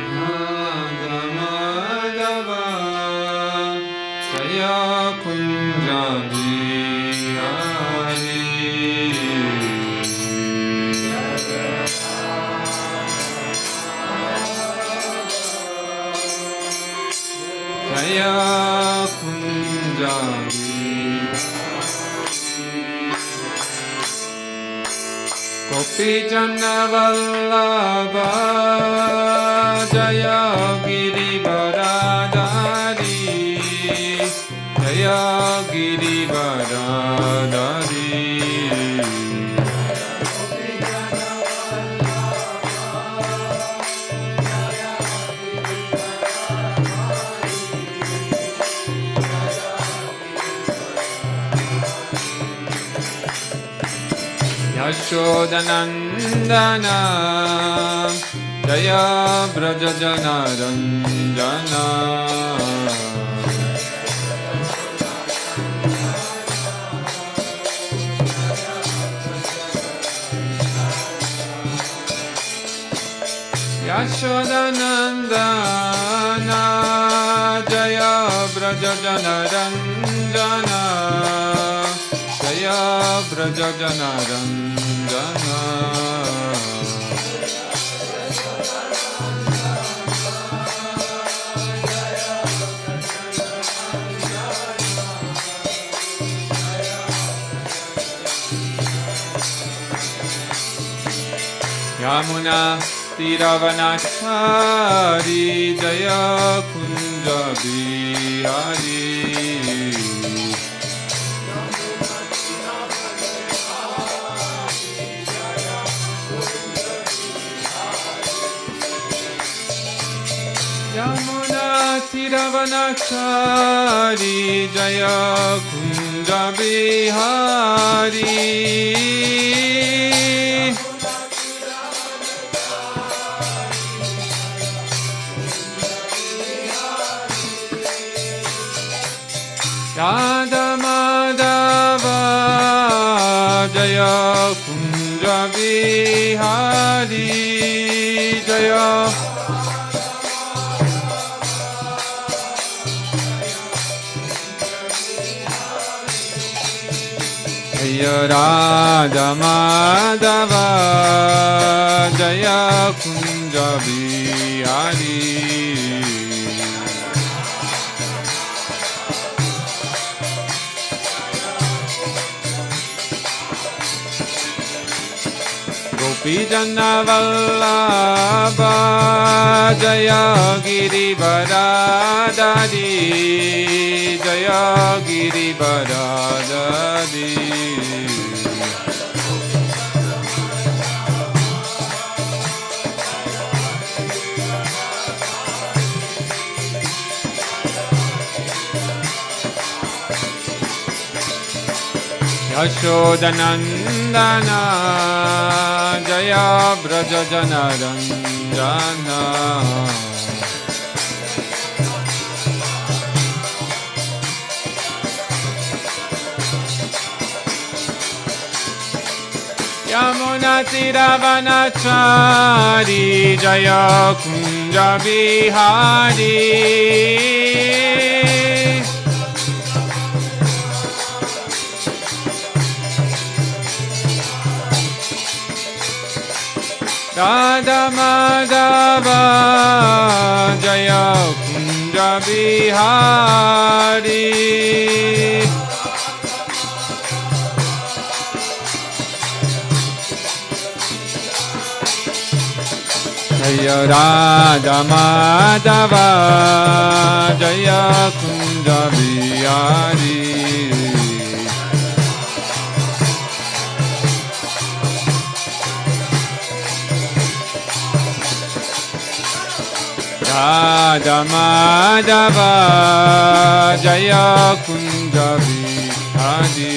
Radha Madhava Jaya Kunja Bihari Jaya Kunja Gopi Jana Vallabha Jaya Girivaradari Jaya Girivaradari Yashodanandana Jaya Brajajana Ranjana Yashodanandana Jaya Brajajana Ranjana Jaya Brajajana Ranjana Yamuna Tiravanachari Jaya Kunja Bihari Yamuna Tiravanachari Jaya Kunja Bihari Radha Madhava Jaya Kunja Bihari Jaya Jaya Radha Madhava Jaya Kunja Bihari Gopi Jana Vallabha Jaya Girivaradari Jaya Girivaradari Yashodanandana Jaya Brajajana Ranjana Yamuna Tiravanachari Jaya Kunja Bihari Radha Madhava Jaya Kunja Bihari Jaya Radha Madhava Jaya Kunja Bihari Radha Madhava Jaya Kunja Bihari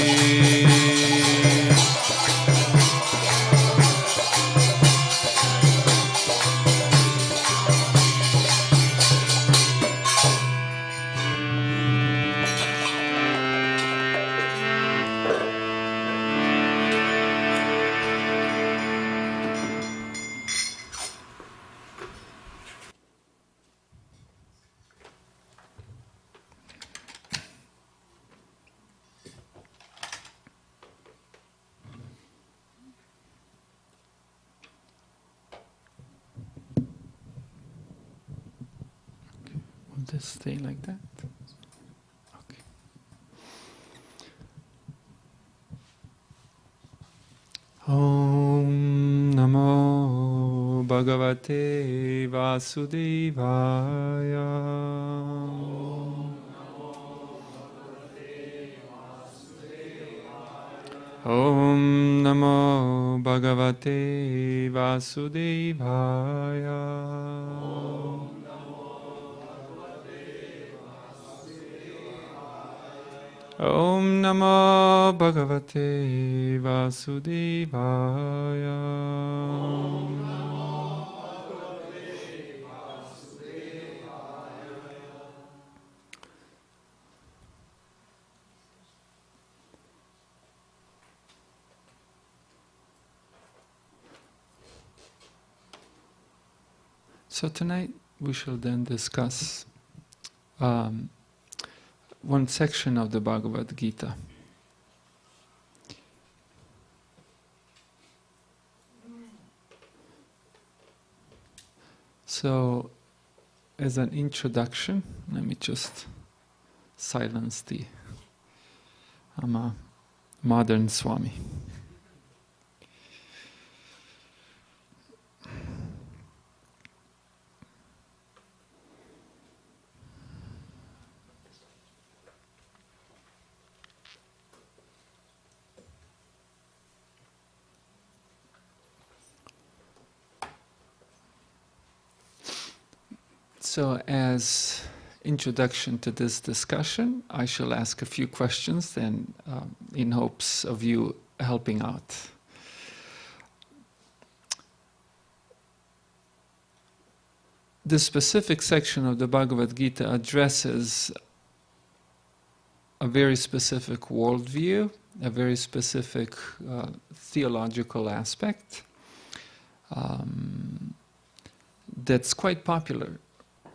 Just stay like that. Okay. Om Namo Bhagavate Vasudevaya. Om Namo Bhagavate Vasudevaya. Om Namo Bhagavate Vasudevaya. So tonight we shall then discuss one section of the Bhagavad Gita. So, as an introduction, let me just silence the... I'm a modern Swami. So, as introduction to this discussion, I shall ask a few questions then in hopes of you helping out. The specific section of the Bhagavad Gita addresses a very specific worldview, a very specific theological aspect that's quite popular.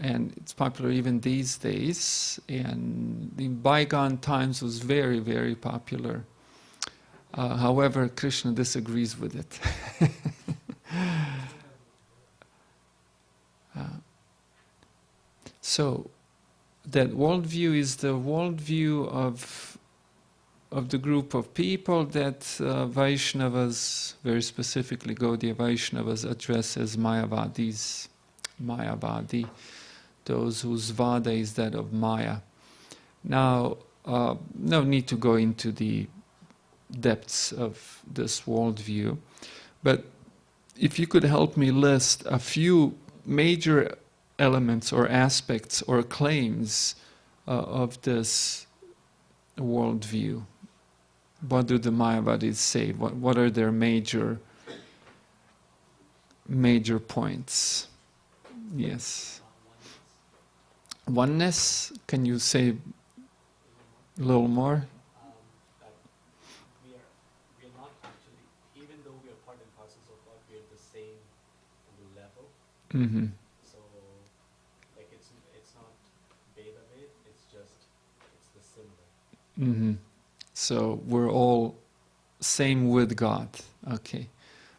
And it's popular even these days, and in bygone times was very, very popular. However, Krishna disagrees with it. So, that worldview is the worldview of the group of people that Vaishnavas, very specifically Gaudiya Vaishnavas, address as Mayavadis. Mayavadi. Those whose vada is that of Maya. Now, no need to go into the depths of this worldview, but if you could help me list a few major elements or aspects or claims of this worldview. What do the Mayavadis say? What are their major points? Yes. Oneness, can you say a little more? That we are not actually, even though we are part and parcels of God, we are the same level. Mm-hmm. So, like it's not Veda, it's the symbol. Mm-hmm. So we're all same with God. Okay.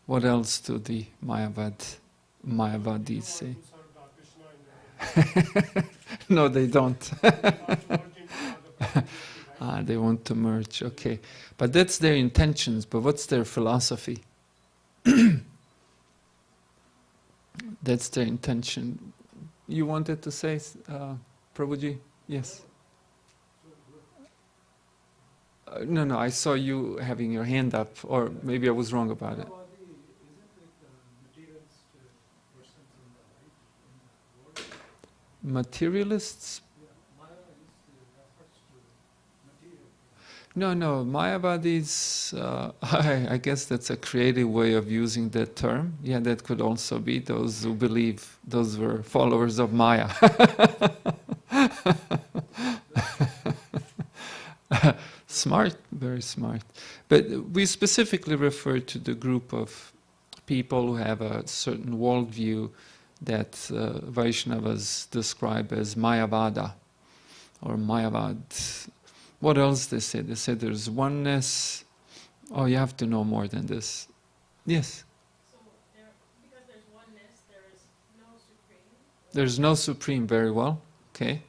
What else do the Mayavadis say? No, they don't. They want to merge, okay. But that's their intentions, but what's their philosophy? That's their intention. You wanted to say, Prabhuji? Yes? No, I saw you having your hand up, or maybe I was wrong about it. Materialists? No, Mayavadis, I guess that's a creative way of using that term. Yeah, that could also be those who believe those were followers of Maya. Smart, very smart. But we specifically refer to the group of people who have a certain worldview that Vaishnavas describe as Mayavada or Mayavad. What else they say? They say there's oneness. Oh, you have to know more than this. Yes? So because there's oneness, there is no supreme. There's no supreme, very well. Okay.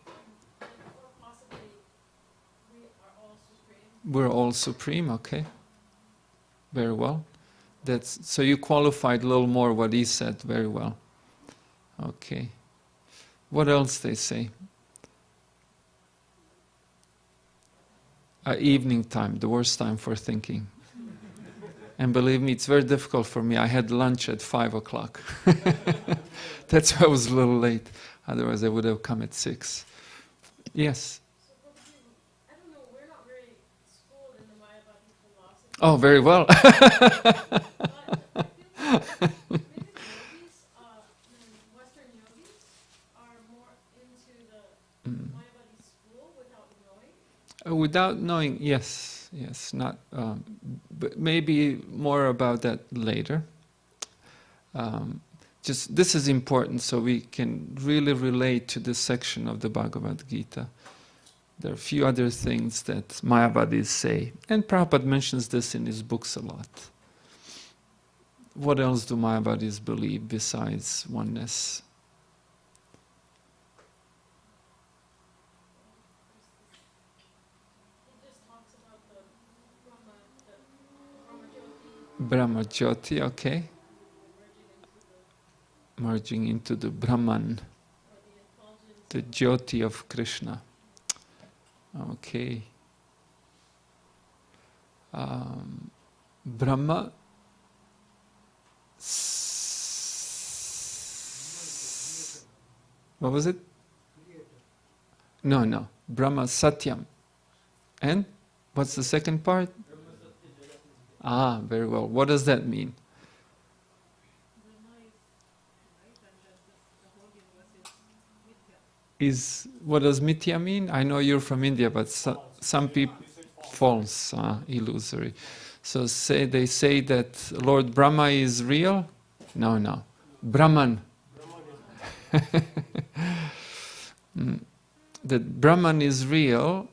we're all supreme, okay? Very well. So you qualified a little more what he said very well. Okay. What else they say? Evening time, the worst time for thinking. And believe me, it's very difficult for me. I had lunch at 5 o'clock. That's why I was a little late. Otherwise I would have come at 6. Yes? I don't know, we're not very schooled in the Mayavadi philosophy. Oh, very well. But I feel like maybe the yogis, Western yogis, are more into the Mayavadi school without knowing. Without knowing, yes, not, but maybe more about that later. Just this is important so we can really relate to this section of the Bhagavad Gita. There are a few other things that Mayavadis say, and Prabhupada mentions this in his books a lot. What else do Mayavadis believe besides oneness? He just talks about the Brahma Jyoti, Brahma Jyoti, okay. Merging into the Brahman, the Jyoti of Krishna. Okay. Brahma. What was it? No. Brahma Satyam. And what's the second part? Ah, very well. What does that mean? What does mithya mean? I know you're from India, but some people false, illusory. So they say that Lord Brahma is real? No. Brahman. That Brahman is real,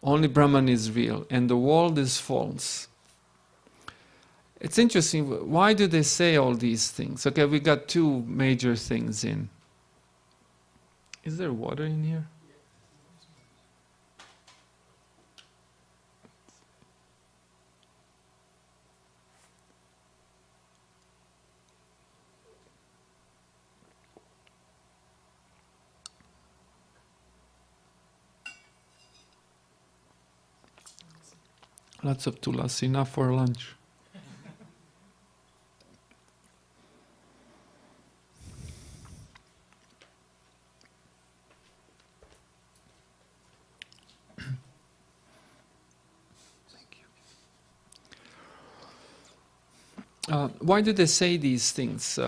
only Brahman is real, and the world is false. It's interesting, why do they say all these things? Okay, we got two major things in. Is there water in here? Lots of tulasi, enough for lunch. Why do they say these things?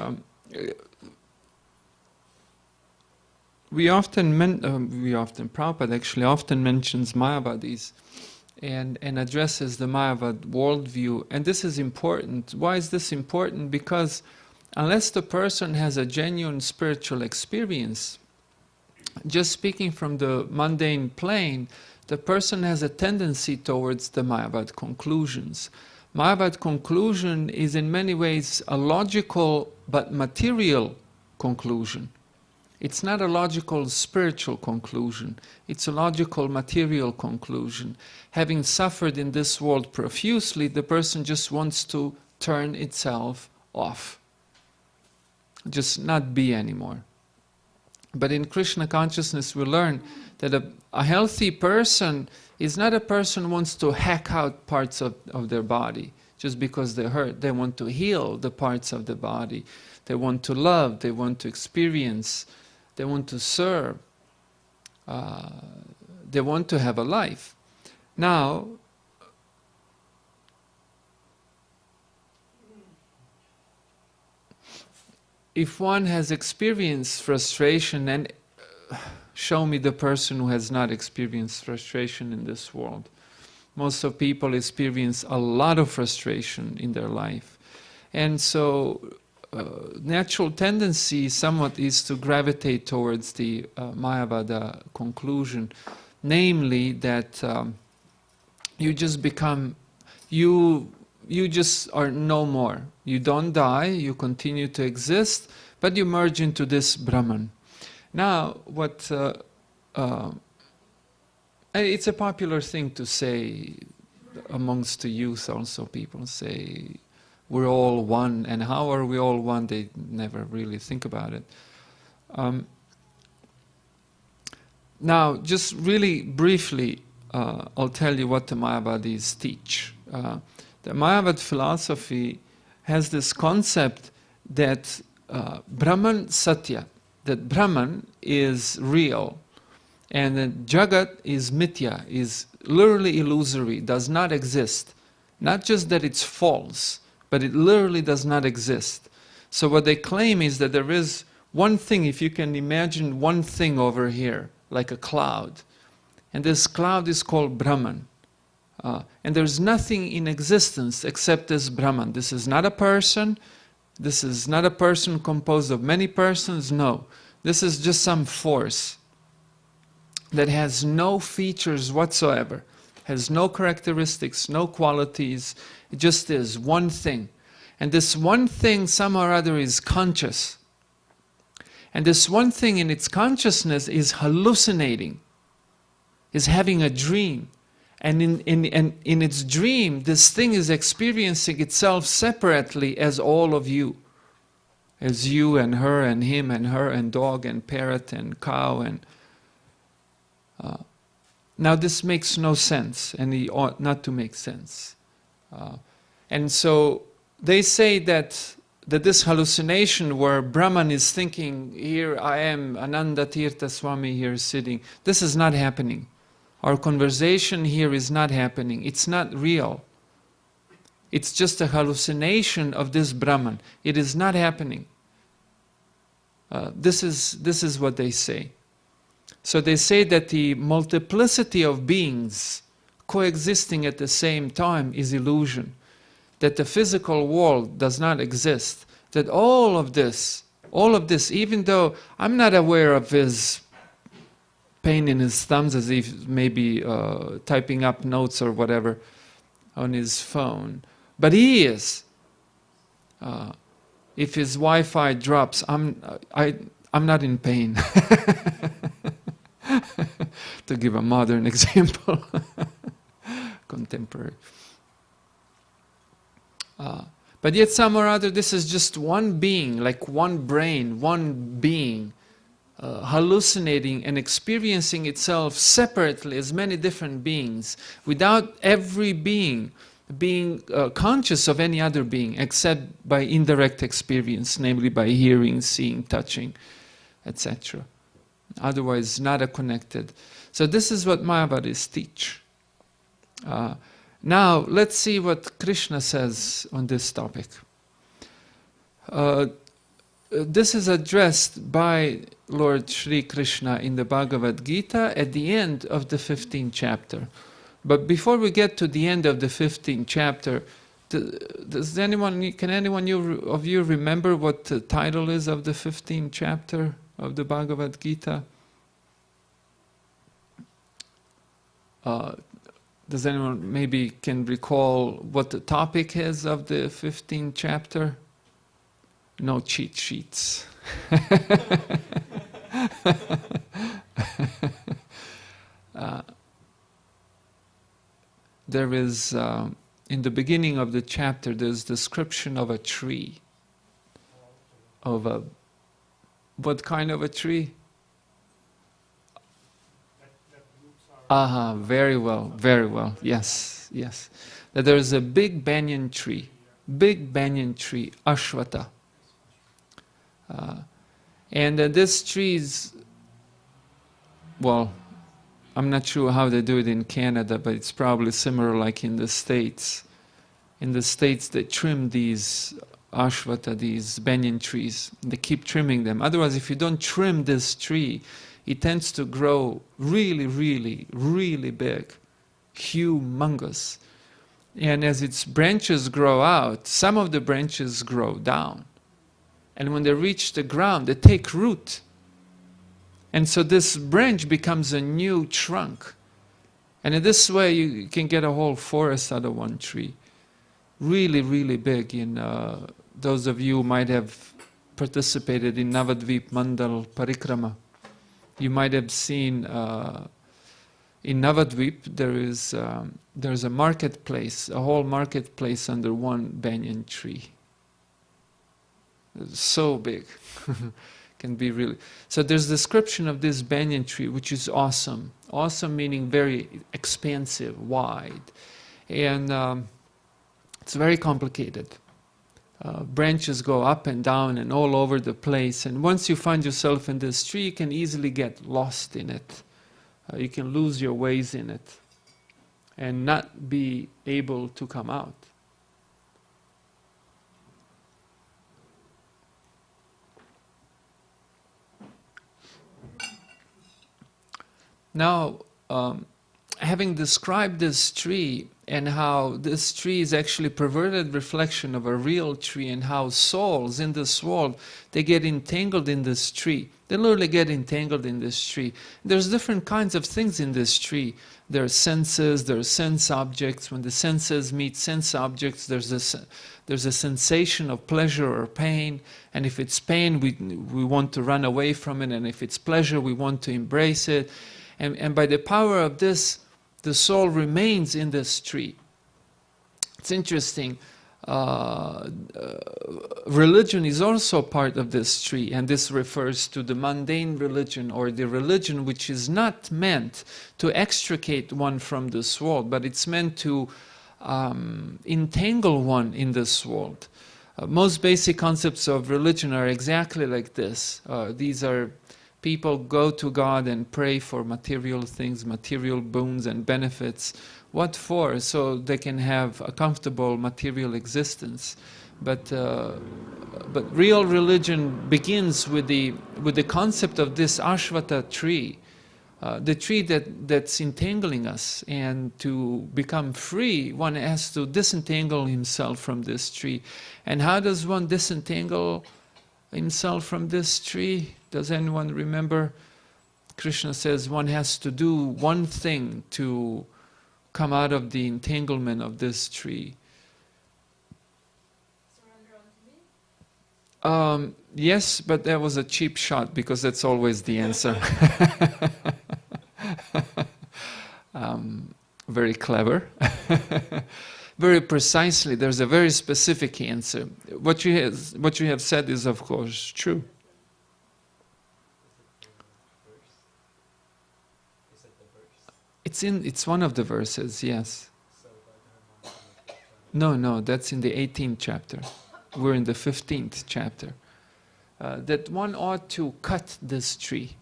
Prabhupada actually often mentions Mayavadis and addresses the Mayavad worldview. And this is important. Why is this important? Because unless the person has a genuine spiritual experience, just speaking from the mundane plane, the person has a tendency towards the Mayavad conclusions. Mayavad conclusion is in many ways a logical but material conclusion. It's not a logical spiritual conclusion. It's a logical material conclusion. Having suffered in this world profusely, the person just wants to turn itself off. Just not be anymore. But in Krishna consciousness we learn that a healthy person is not a person who wants to hack out parts of their body just because they hurt. They want to heal the parts of the body. They want to love, they want to experience, they want to serve. They want to have a life. Now, if one has experienced frustration, and show me the person who has not experienced frustration in this world. Most of people experience a lot of frustration in their life. And so natural tendency somewhat is to gravitate towards the Mayavada conclusion, namely that you just become, you just are no more. You don't die, you continue to exist, but you merge into this Brahman. Now, what It's a popular thing to say amongst the youth also. People say, we're all one, and how are we all one? They never really think about it. Now, just really briefly, I'll tell you what the Mayavadis teach. The Mayavad philosophy has this concept that Brahman Satya, that Brahman is real, and that Jagat is Mithya, is literally illusory, does not exist. Not just that it's false, but it literally does not exist. So what they claim is that there is one thing, if you can imagine one thing over here, like a cloud, and this cloud is called Brahman. And there's nothing in existence except this Brahman. This is not a person. This is not a person composed of many persons. No. This is just some force that has no features whatsoever, has no characteristics, no qualities. It just is one thing. And this one thing somehow or other is conscious. And this one thing in its consciousness is hallucinating, is having a dream. And in its dream, this thing is experiencing itself separately as all of you. As you and her and him and her and dog and parrot and cow. And now this makes no sense, and it ought not to make sense. And so they say that this hallucination where Brahman is thinking, here I am, Ananda Tirtha Swami here sitting, this is not happening. Our conversation here is not happening. It's not real. It's just a hallucination of this Brahman. It is not happening. This is what they say. So they say that the multiplicity of beings coexisting at the same time is illusion. That the physical world does not exist. That all of this, even though I'm not aware of his pain in his thumbs as if maybe typing up notes or whatever on his phone. But he is. If his Wi-Fi drops, I'm not in pain. To give a modern example. Contemporary. But yet some or other, this is just one being, like one brain, one being, hallucinating and experiencing itself separately as many different beings, without every being being conscious of any other being, except by indirect experience, namely by hearing, seeing, touching, etc. Otherwise, not a connected. So this is what Mayavadis teach. Now, let's see what Krishna says on this topic. This is addressed by Lord Sri Krishna in the Bhagavad Gita at the end of the 15th chapter. But before we get to the end of the 15th chapter, can anyone of you remember what the title is of the 15th chapter of the Bhagavad Gita? Does anyone maybe can recall what the topic is of the 15th chapter? No cheat sheets. There is, in the beginning of the chapter, there's description of a tree. What kind of a tree? Aha, very well, yes. That there is a big banyan tree, Ashwata. And this tree is, well, I'm not sure how they do it in Canada, but it's probably similar like in the States. In the States they trim these Ashwata, these banyan trees. They keep trimming them. Otherwise, if you don't trim this tree, it tends to grow really, really, really big, humongous. And as its branches grow out, some of the branches grow down. And when they reach the ground, they take root. And so this branch becomes a new trunk. And in this way, you can get a whole forest out of one tree. Really, really big. In those of you who might have participated in Navadvip Mandal Parikrama, you might have seen in Navadvip there's a marketplace, a whole marketplace under one banyan tree. It's so big. Can be really. So there's description of this banyan tree, which is awesome. Awesome meaning very expansive, wide. And it's very complicated. Branches go up and down and all over the place. And once you find yourself in this tree, you can easily get lost in it. You can lose your ways in it and not be able to come out. Now, having described this tree and how this tree is actually a perverted reflection of a real tree, and how souls in this world, they get entangled in this tree. They literally get entangled in this tree. There's different kinds of things in this tree. There are senses, there are sense objects. When the senses meet sense objects, there's a sensation of pleasure or pain. And if it's pain, we want to run away from it. And if it's pleasure, we want to embrace it. And by the power of this, the soul remains in this tree. It's interesting. Religion is also part of this tree, and this refers to the mundane religion, or the religion which is not meant to extricate one from this world, but it's meant to entangle one in this world. Most basic concepts of religion are exactly like this. These are people go to God and pray for material things, material boons and benefits. What for? So they can have a comfortable material existence. But real religion begins with the concept of this Ashvata tree, the tree that's entangling us. And to become free, one has to disentangle himself from this tree. And how does one disentangle himself from this tree? Does anyone remember? Krishna says one has to do one thing to come out of the entanglement of this tree. Surrender unto me? Yes, but that was a cheap shot, because that's always the answer. Very clever. Very precisely, there's a very specific answer. What you have said is, of course, true. It's one of the verses, yes. No, that's in the 18th chapter. We're in the 15th chapter. That one ought to cut this tree.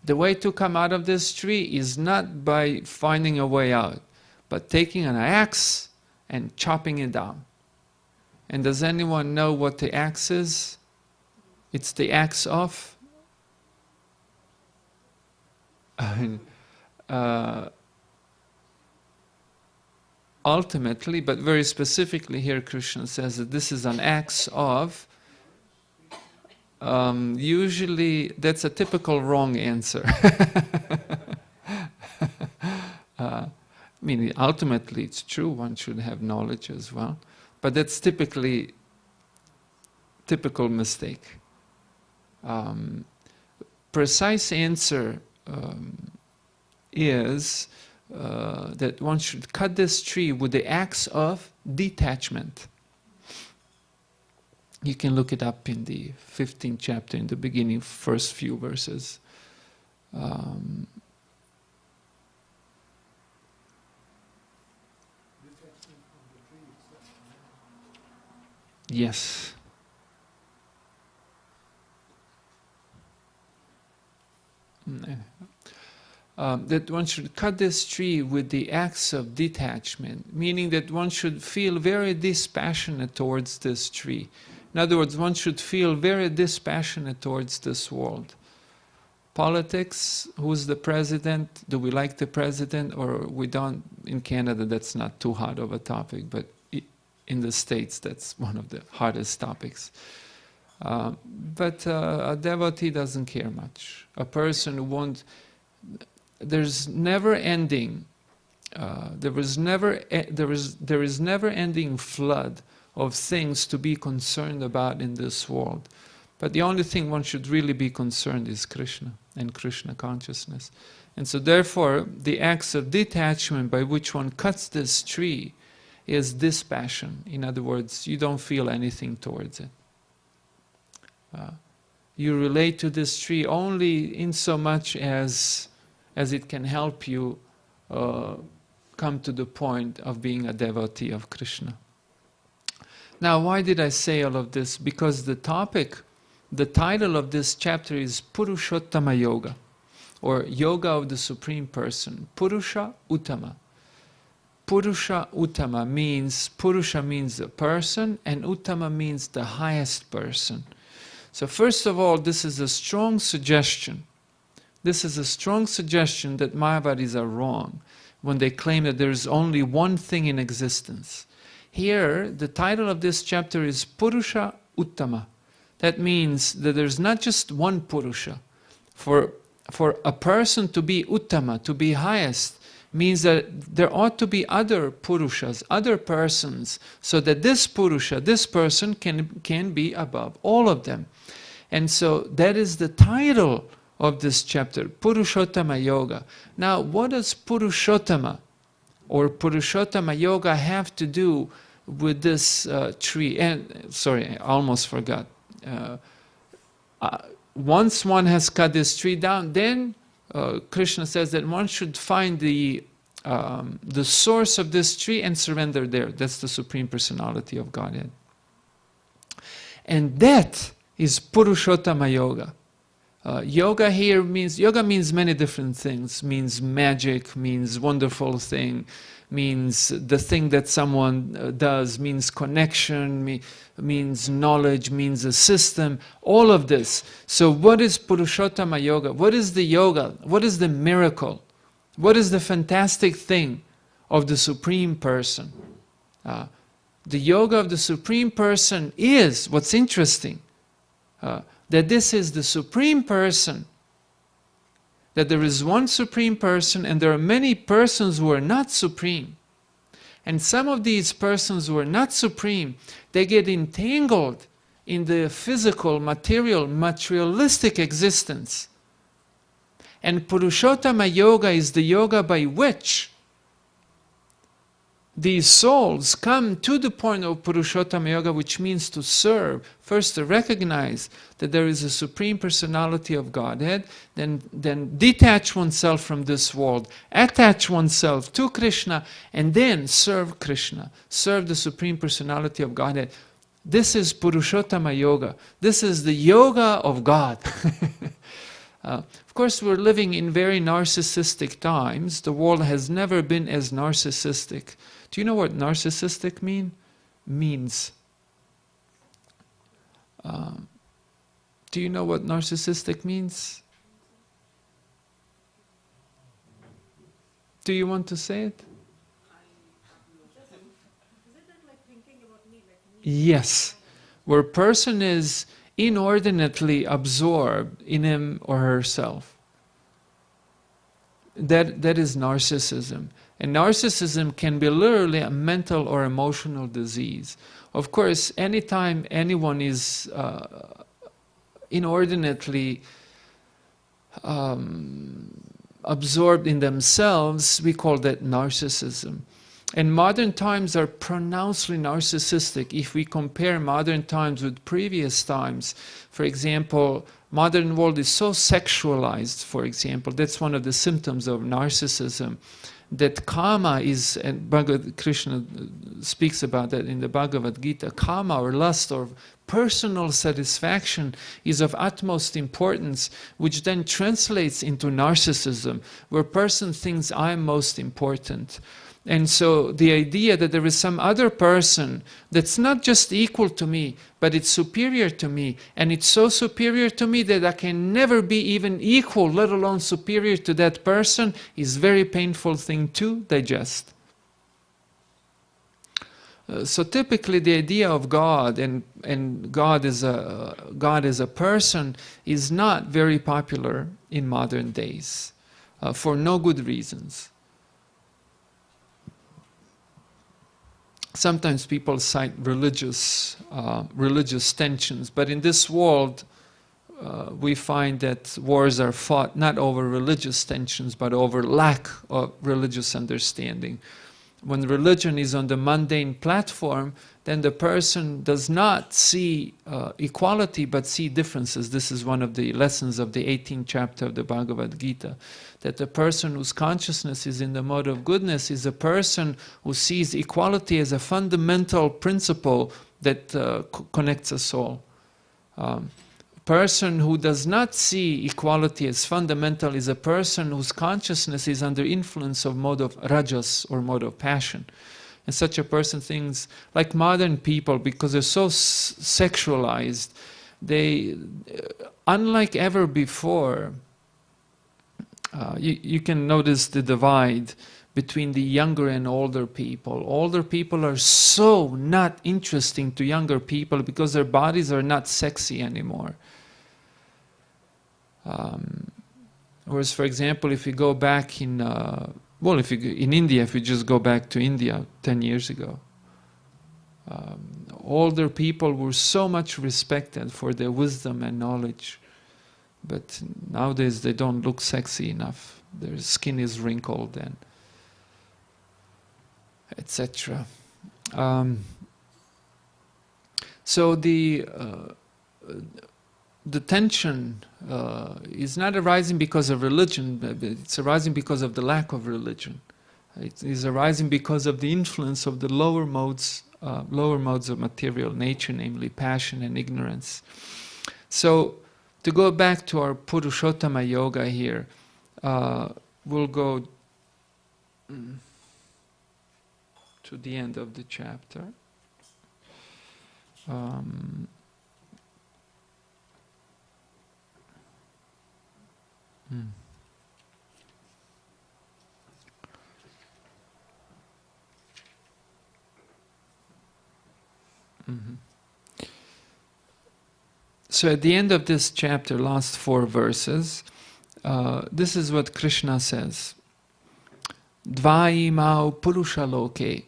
The way to come out of this tree is not by finding a way out, but taking an axe and chopping it down. And does anyone know what the axe is? It's the axe of? Ultimately, but very specifically here, Krishna says that this is an axe of. Usually, that's a typical wrong answer. I mean, ultimately, it's true. One should have knowledge as well, but that's typical mistake. Precise answer is that one should cut this tree with the axe of detachment. You can look it up in the 15th chapter, in the beginning, first few verses. Yes. That one should cut this tree with the axe of detachment, meaning that one should feel very dispassionate towards this tree. In other words, one should feel very dispassionate towards this world. Politics, who's the president? Do we like the president or we don't? In Canada, that's not too hot of a topic, but in the States, that's one of the hardest topics. But a devotee doesn't care much. A person who won't... There's never ending. There is never ending flood of things to be concerned about in this world. But the only thing one should really be concerned is Krishna and Krishna consciousness. And so therefore, the acts of detachment by which one cuts this tree is dispassion. In other words, you don't feel anything towards it. You relate to this tree only in so much as it can help you come to the point of being a devotee of Krishna. Now, why did I say all of this? Because the title of this chapter is Purushottama Yoga, or Yoga of the Supreme Person. Purusha Uttama. Purusha Uttama means, Purusha means the person, and Uttama means the highest person. So first of all, this is a strong suggestion. This is a strong suggestion that Mayavadis are wrong when they claim that there is only one thing in existence. Here, the title of this chapter is Purusha Uttama. That means that there's not just one Purusha. For a person to be Uttama, to be highest, means that there ought to be other Purushas, other persons, so that this Purusha, this person can be above all of them. And so that is the title of this chapter, Purushottama Yoga. Now, what does Purushottama or Purushottama Yoga have to do with this tree? And sorry, I almost forgot. Once one has cut this tree down, then Krishna says that one should find the source of this tree and surrender there. That's the Supreme Personality of Godhead. And that is Purushottama Yoga. Yoga here means many different things. Means magic, means wonderful thing, means the thing that someone does, means connection, means knowledge, means a system, all of this. So what is Purushottama Yoga? What is the yoga? What is the miracle? What is the fantastic thing of the Supreme Person? The yoga of the Supreme Person is, what's interesting, that this is the Supreme Person, that there is one Supreme Person and there are many persons who are not supreme. And some of these persons who are not supreme, they get entangled in the physical, materialistic existence. And Purushottama Yoga is the yoga by which these souls come to the point of Purushottama Yoga, which means to serve. First, to recognize that there is a Supreme Personality of Godhead, then detach oneself from this world, attach oneself to Krishna, and then serve Krishna, serve the Supreme Personality of Godhead. This is Purushottama Yoga. This is the yoga of God. Of course, we're living in very narcissistic times. The world has never been as narcissistic. Do you know what narcissistic means? Do you know what narcissistic means? Do you want to say it? Yes. Where a person is inordinately absorbed in him or herself. That is narcissism. And narcissism can be literally a mental or emotional disease. Of course, anytime anyone is inordinately absorbed in themselves, we call that narcissism. And modern times are pronouncedly narcissistic. If we compare modern times with previous times, for example, modern world is so sexualized, for example. That's one of the symptoms of narcissism. That kama is, and Krishna speaks about that in the Bhagavad Gita, kama or lust or personal satisfaction is of utmost importance, which then translates into narcissism, where a person thinks I'm most important. And so the idea that there is some other person that's not just equal to me, but it's superior to me, and it's so superior to me that I can never be even equal, let alone superior to that person, is a very painful thing to digest. So typically the idea of God and God as a person is not very popular in modern days, for no good reasons. Sometimes people cite religious tensions, but in this world, we find that wars are fought not over religious tensions, but over lack of religious understanding. When religion is on the mundane platform, then the person does not see equality, but see differences. This is one of the lessons of the 18th chapter of the Bhagavad Gita, that the person whose consciousness is in the mode of goodness is a person who sees equality as a fundamental principle that connects us all. Person who does not see equality as fundamental is a person whose consciousness is under influence of mode of rajas or mode of passion. And such a person thinks, like modern people, because they're so sexualized, they, unlike ever before, you can notice the divide between the younger and older people. Older people are so not interesting to younger people because their bodies are not sexy anymore. Whereas, for example, if you go back in, in India, if you just go back to India 10 years ago, older people were so much respected for their wisdom and knowledge. But nowadays they don't look sexy enough. Their skin is wrinkled and etc. So the tension is not arising because of religion, but it's arising because of the lack of religion. It is arising because of the influence of the lower modes of material nature, namely passion and ignorance. So, to go back to our Purushottama Yoga here, we'll go to the end of the chapter. So at the end of this chapter, last 4 verses, this is what Krishna says. Dvaimau purusha loke,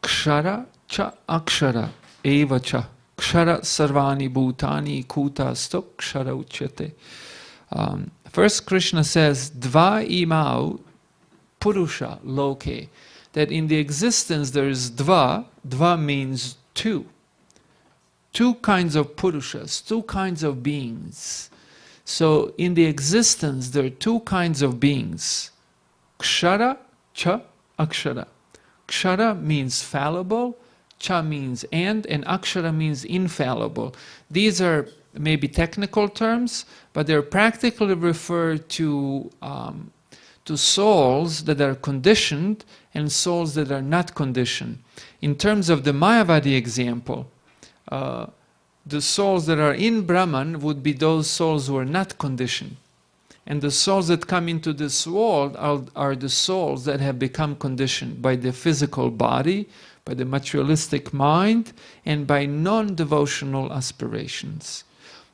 kshara cha akshara, eva cha, kshara sarvani bhutani kuta stok kshara uchyate. First Krishna says, Dvaimau purusha loke, that in the existence there is dva. Dva means two. Two kinds of purushas, two kinds of beings. So in the existence there are two kinds of beings. Kshara, cha, akshara. Kshara means fallible, cha means and akshara means infallible. These are maybe technical terms, but they're practically referred to souls that are conditioned and souls that are not conditioned. In terms of the Mayavadi example, the souls that are in Brahman would be those souls who are not conditioned. And the souls that come into this world are the souls that have become conditioned by the physical body, by the materialistic mind, and by non-devotional aspirations.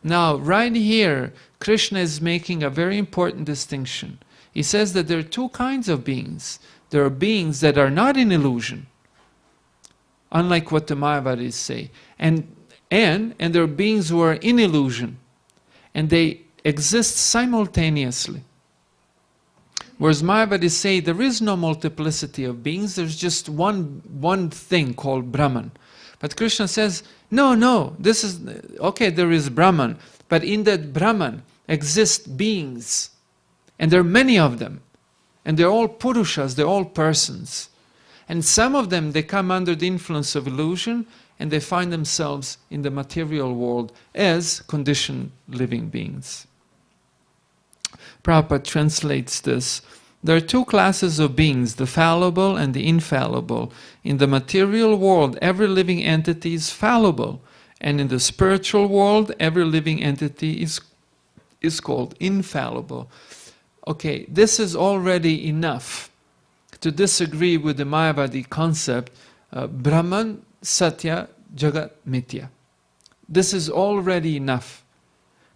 Now, right here, Krishna is making a very important distinction. He says that there are two kinds of beings. There are beings that are not in illusion, unlike what the Mayavadis say. And there are beings who are in illusion, and they exist simultaneously. Whereas Mayavadis say there is no multiplicity of beings, there's just one thing called Brahman. But Krishna says, no, this is, okay, there is Brahman, but in that Brahman exist beings, and there are many of them, and they're all Purushas, they're all persons. And some of them, they come under the influence of illusion, and they find themselves in the material world as conditioned living beings. Prabhupada translates this. There are two classes of beings, the fallible and the infallible. In the material world, every living entity is fallible, and in the spiritual world, every living entity is called infallible. Okay, this is already enough to disagree with the Mayavadi concept, Brahman, Satya, Jagat, Mithya. This is already enough.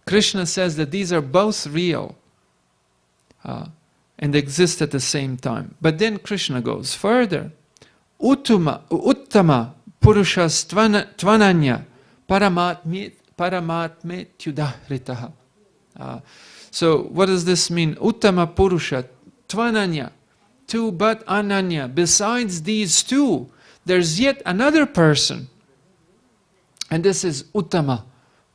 Krishna says that these are both real and exist at the same time. But then Krishna goes further. Uttama purushas tvananya paramatme tyudahritaha. So what does this mean? Uttama Purusha, Tvananya, two but Ananya. Besides these two, there's yet another person. And this is Uttama,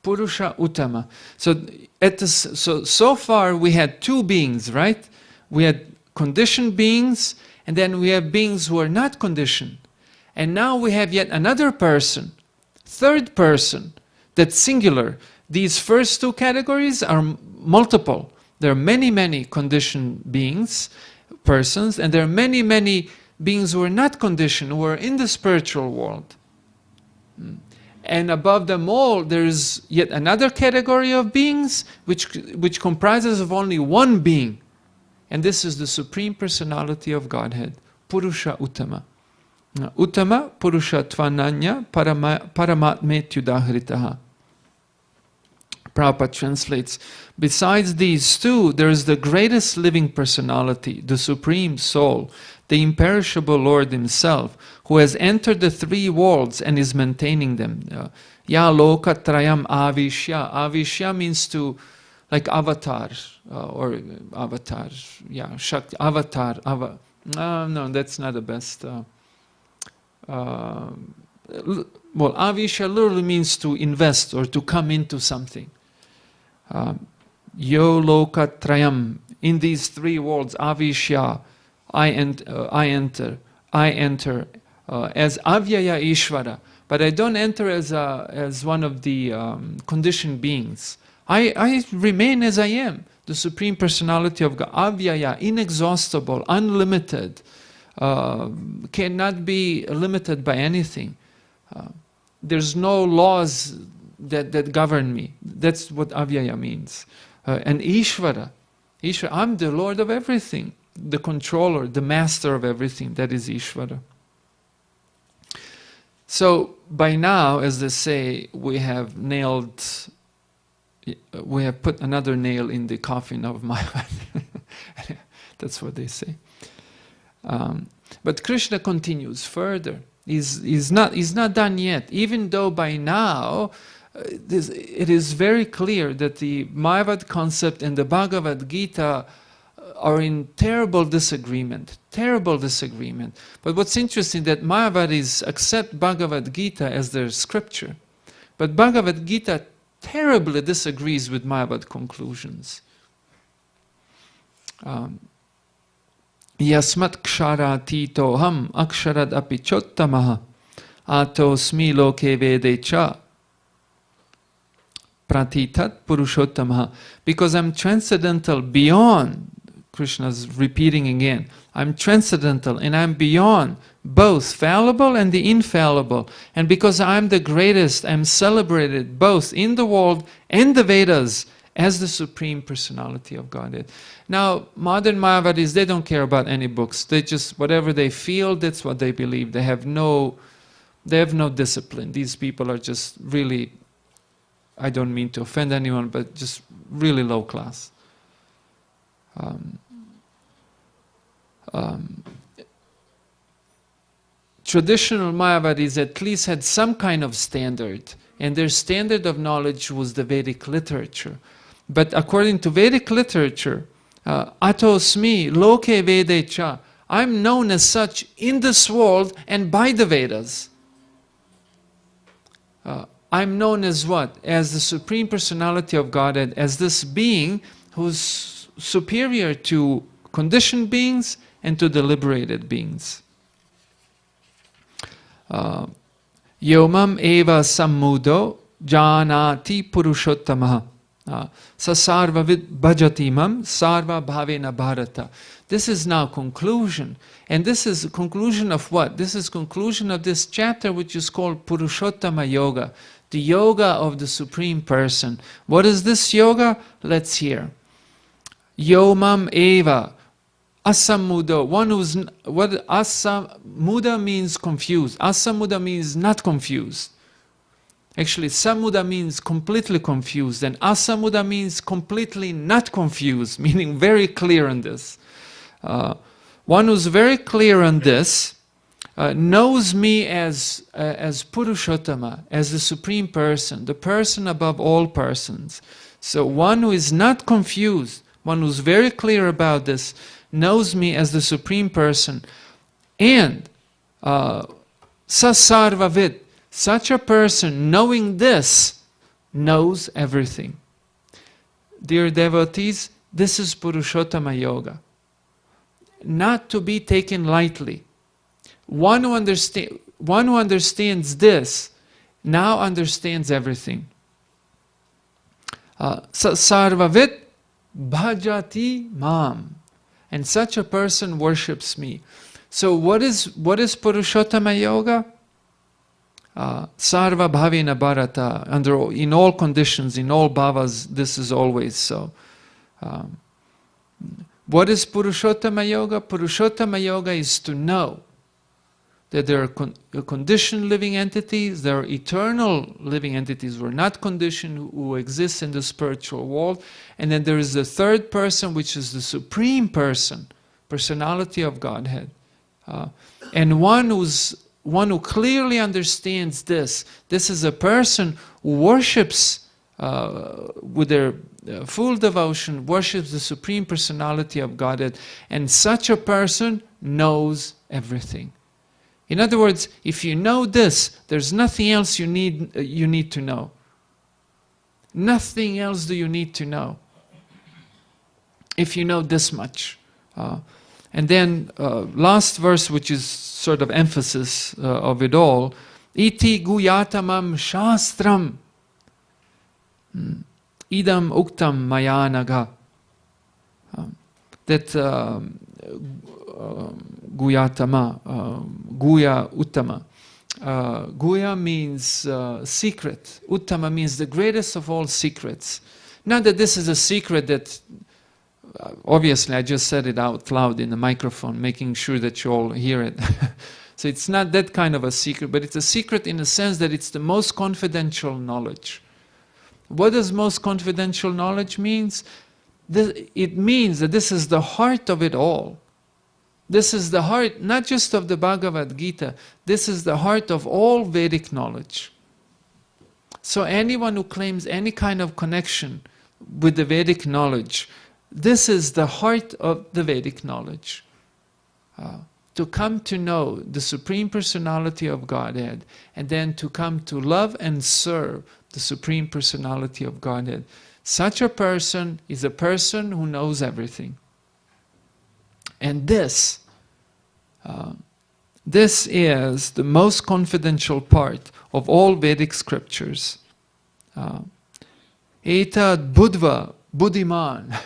Purusha Uttama. So far we had two beings, right? We had conditioned beings, and then we have beings who are not conditioned. And now we have yet another person, third person, that's singular. These first two categories are multiple. There are many, many conditioned beings, persons, and there are many, many beings who are not conditioned, who are in the spiritual world. And above them all, there is yet another category of beings which comprises of only one being. And this is the Supreme Personality of Godhead, Purusha Uttama. Uttama Purusha Tvananya Paramatmetyudahritaha. Prabhupada translates, besides these two, there is the greatest living personality, the Supreme Soul, the imperishable Lord Himself, who has entered the three worlds and is maintaining them. Ya loka trayam avishya. Avishya means to, like avatar, or avatar, yeah, shakti, avatar. No, that's not the best. Well, avishya literally means to invest or to come into something. Yo loka trayam, in these three worlds, avishya, I enter as avyaya Ishvara, but I don't enter as one of the conditioned beings. I remain as I am, the Supreme Personality of God, avyaya, inexhaustible, unlimited, cannot be limited by anything. There's no laws that govern me. That's what avyaya means. And Ishvara, I'm the Lord of everything, the controller, the master of everything. That is Ishvara. So by now, as they say, we have put another nail in the coffin of Mayavad. That's what they say. But Krishna continues further. He's not done yet, even though by now it is very clear that the Mayavad concept and the Bhagavad Gita are in terrible disagreement. But what's interesting that Mayavadis accept Bhagavad Gita as their scripture, but Bhagavad Gita terribly disagrees with Mayavad conclusions. Yasmat kshara titoham aksharad apichottamaha atosmi loke vedecha pratitat purushottamaha. Because I'm transcendental beyond, Krishna's repeating again, I'm transcendental and I'm beyond both fallible and the infallible. And because I'm the greatest, I'm celebrated both in the world and the Vedas as the Supreme Personality of Godhead. Now, modern Mayavadis, they don't care about any books. They just, whatever they feel, that's what they believe. They have no discipline. These people are just really, I don't mean to offend anyone, but just really low class. Traditional Mayavadis at least had some kind of standard, and their standard of knowledge was the Vedic literature. But according to Vedic literature, atosmi loke vedecha, I'm known as such in this world and by the Vedas. I'm known as what? As the Supreme Personality of Godhead, as this being who's superior to conditioned beings and to the liberated beings. Yomam eva sammudo janati purushottamaha sasarva vid bhajatimam sarva bhavena bharata. This is now conclusion. And this is a conclusion of what? This is conclusion of this chapter which is called Purushottama Yoga, the yoga of the Supreme Person. What is this yoga? Let's hear. Yomam eva asammudo, one who's, what asammuda means confused. Asammuda means not confused. Actually, sammuda means completely confused, and asammuda means completely not confused, meaning very clear on this. One who's very clear on this, knows me as Purushottama, as the Supreme Person, the person above all persons. So one who is not confused, one who's very clear about this, knows me as the Supreme Person. And Sasarvavid, such a person knowing this, knows everything. Dear devotees, this is Purushottama Yoga. Not to be taken lightly. One who understands this now understands everything. Sarvavit bhajati mam. And such a person worships me. So what is Purushottama Yoga? Sarva bhavina bharata. In all conditions, in all bhavas, this is always so. What is Purushottama Yoga? Purushottama Yoga is to know that there are conditioned living entities, there are eternal living entities who are not conditioned, who exist in the spiritual world, and then there is the third person, which is the Supreme Person, personality of Godhead. And one who clearly understands this is a person who worships with their full devotion, worships the Supreme Personality of Godhead, and such a person knows everything. In other words, if you know this, there's nothing else you need to know. Nothing else do you need to know. If you know this much. And then last verse, which is sort of emphasis of it all, iti guyatamam shastram idam uktam mayanaga. That Guyatama, Guya Uttama. Guya means secret. Uttama means the greatest of all secrets. Not that this is a secret that, obviously I just said it out loud in the microphone, making sure that you all hear it. So it's not that kind of a secret, but it's a secret in the sense that it's the most confidential knowledge. What does most confidential knowledge means? It means that this is the heart of it all. This is the heart, not just of the Bhagavad Gita, this is the heart of all Vedic knowledge. So anyone who claims any kind of connection with the Vedic knowledge, this is the heart of the Vedic knowledge. To come to know the Supreme Personality of Godhead, and then to come to love and serve the Supreme Personality of Godhead. Such a person is a person who knows everything. And this is the most confidential part of all Vedic scriptures. Etad Budva Buddhiman.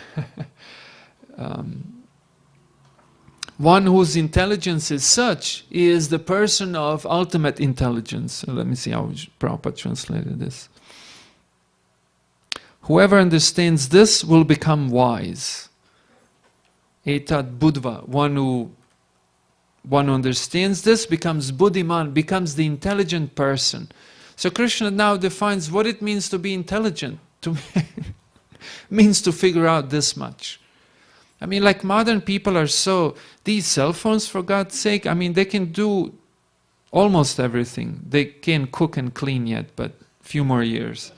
One whose intelligence is such is the person of ultimate intelligence. Let me see how Prabhupada translated this. Whoever understands this will become wise. Etad Buddha, one who understands this becomes Buddhiman, becomes the intelligent person. So Krishna now defines what it means to be intelligent. Means to figure out this much. I mean, like modern people are so, these cell phones, for God's sake, I mean, they can do almost everything. They can't cook and clean yet, but a few more years.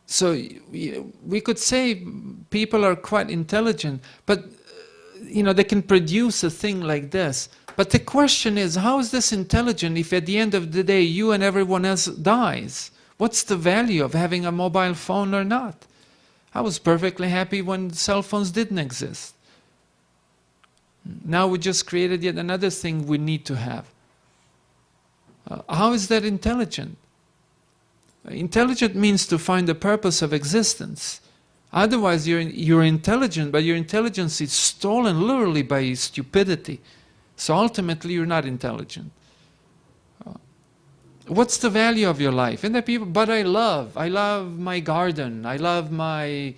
So we could say people are quite intelligent, but they can produce a thing like this. But the question is, how is this intelligent if at the end of the day you and everyone else dies? What's the value of having a mobile phone or not? I was perfectly happy when cell phones didn't exist. Now we just created yet another thing we need to have. How is that intelligent? Intelligent means to find the purpose of existence. Otherwise you're intelligent, but your intelligence is stolen literally by stupidity. So ultimately you're not intelligent. What's the value of your life? And the people, but I love my garden, I love my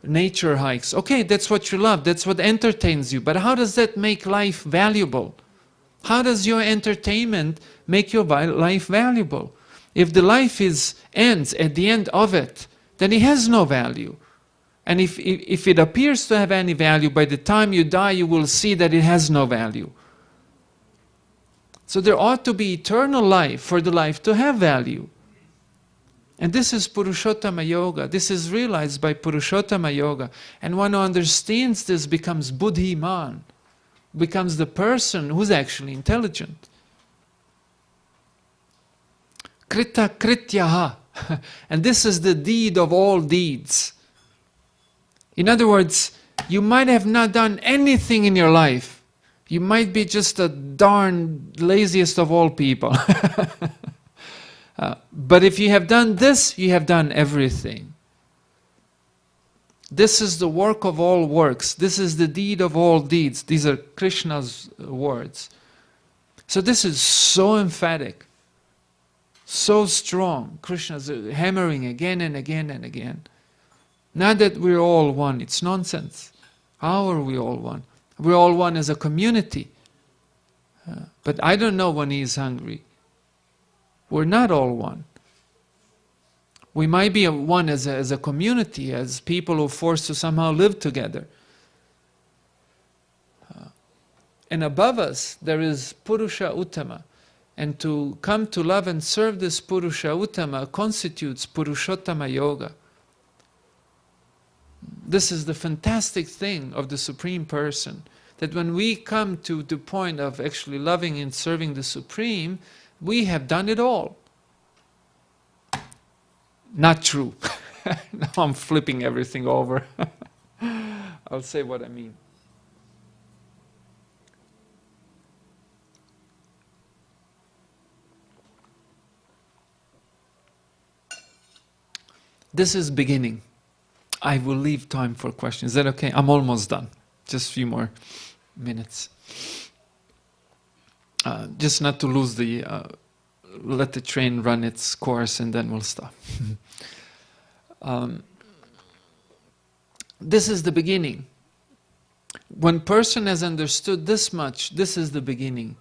nature hikes. Okay, that's what you love, that's what entertains you. But how does that make life valuable? How does your entertainment make your life valuable? If the life ends at the end of it, then it has no value. And if it appears to have any value, by the time you die, you will see that it has no value. So there ought to be eternal life for the life to have value. And this is Purushottama Yoga. This is realized by Purushottama Yoga. And one who understands this becomes Buddhiman, becomes the person who's actually intelligent. Krita krityaha. And this is the deed of all deeds. In other words, you might have not done anything in your life. You might be just the darn laziest of all people. But if you have done this, you have done everything. This is the work of all works. This is the deed of all deeds. These are Krishna's words. So this is so emphatic, so strong. Krishna's hammering again and again and again. Not that we're all one. It's nonsense. How are we all one? We're all one as a community. But I don't know when he is hungry. We're not all one. We might be one as a community, as people who are forced to somehow live together. And above us, there is Purusha Uttama. And to come to love and serve this Purusha Uttama constitutes Purushottama Yoga. This is the fantastic thing of the Supreme Person, that when we come to the point of actually loving and serving the Supreme, we have done it all. Not true. Now I'm flipping everything over. I'll say what I mean. This is beginning. I will leave time for questions. Is that okay? I'm almost done. Just a few more minutes. Just not to lose the... let the train run its course and then we'll stop. This is the beginning. When person has understood this much, this is the beginning.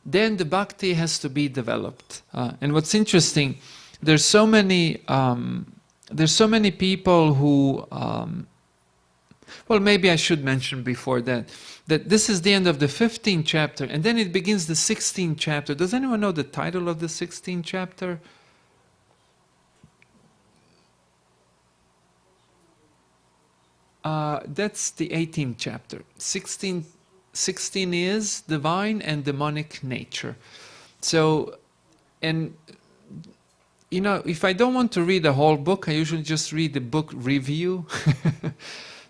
Then the bhakti has to be developed. And what's interesting, there's so many people who, well, maybe I should mention before that this is the end of the 15th chapter, and then it begins the 16th chapter. Does anyone know the title of the 16th chapter? That's the 18th chapter. 16 is divine and demonic nature. So, and you know, if I don't want to read the whole book, I usually just read the book review.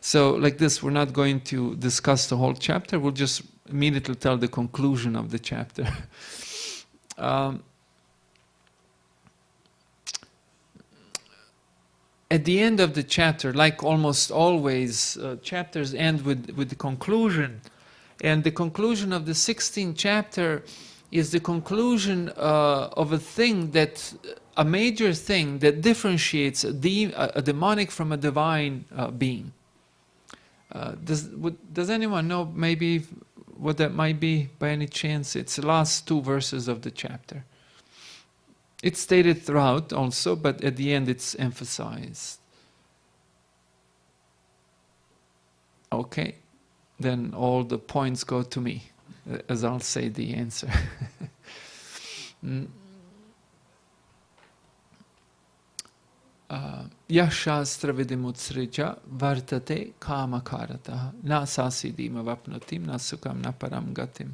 So like this, we're not going to discuss the whole chapter, we'll just immediately tell the conclusion of the chapter. At the end of the chapter, like almost always, chapters end with the conclusion. And the conclusion of the 16th chapter is the conclusion of a major thing that differentiates a demonic from a divine being. Does anyone know maybe what that might be by any chance? It's the last two verses of the chapter. It's stated throughout also, but at the end it's emphasized. Okay, then all the points go to me, as I'll say the answer. Yah shastra vidimutsrija vartate kamakarata na sasidima vapnotim na sukam na param gatim.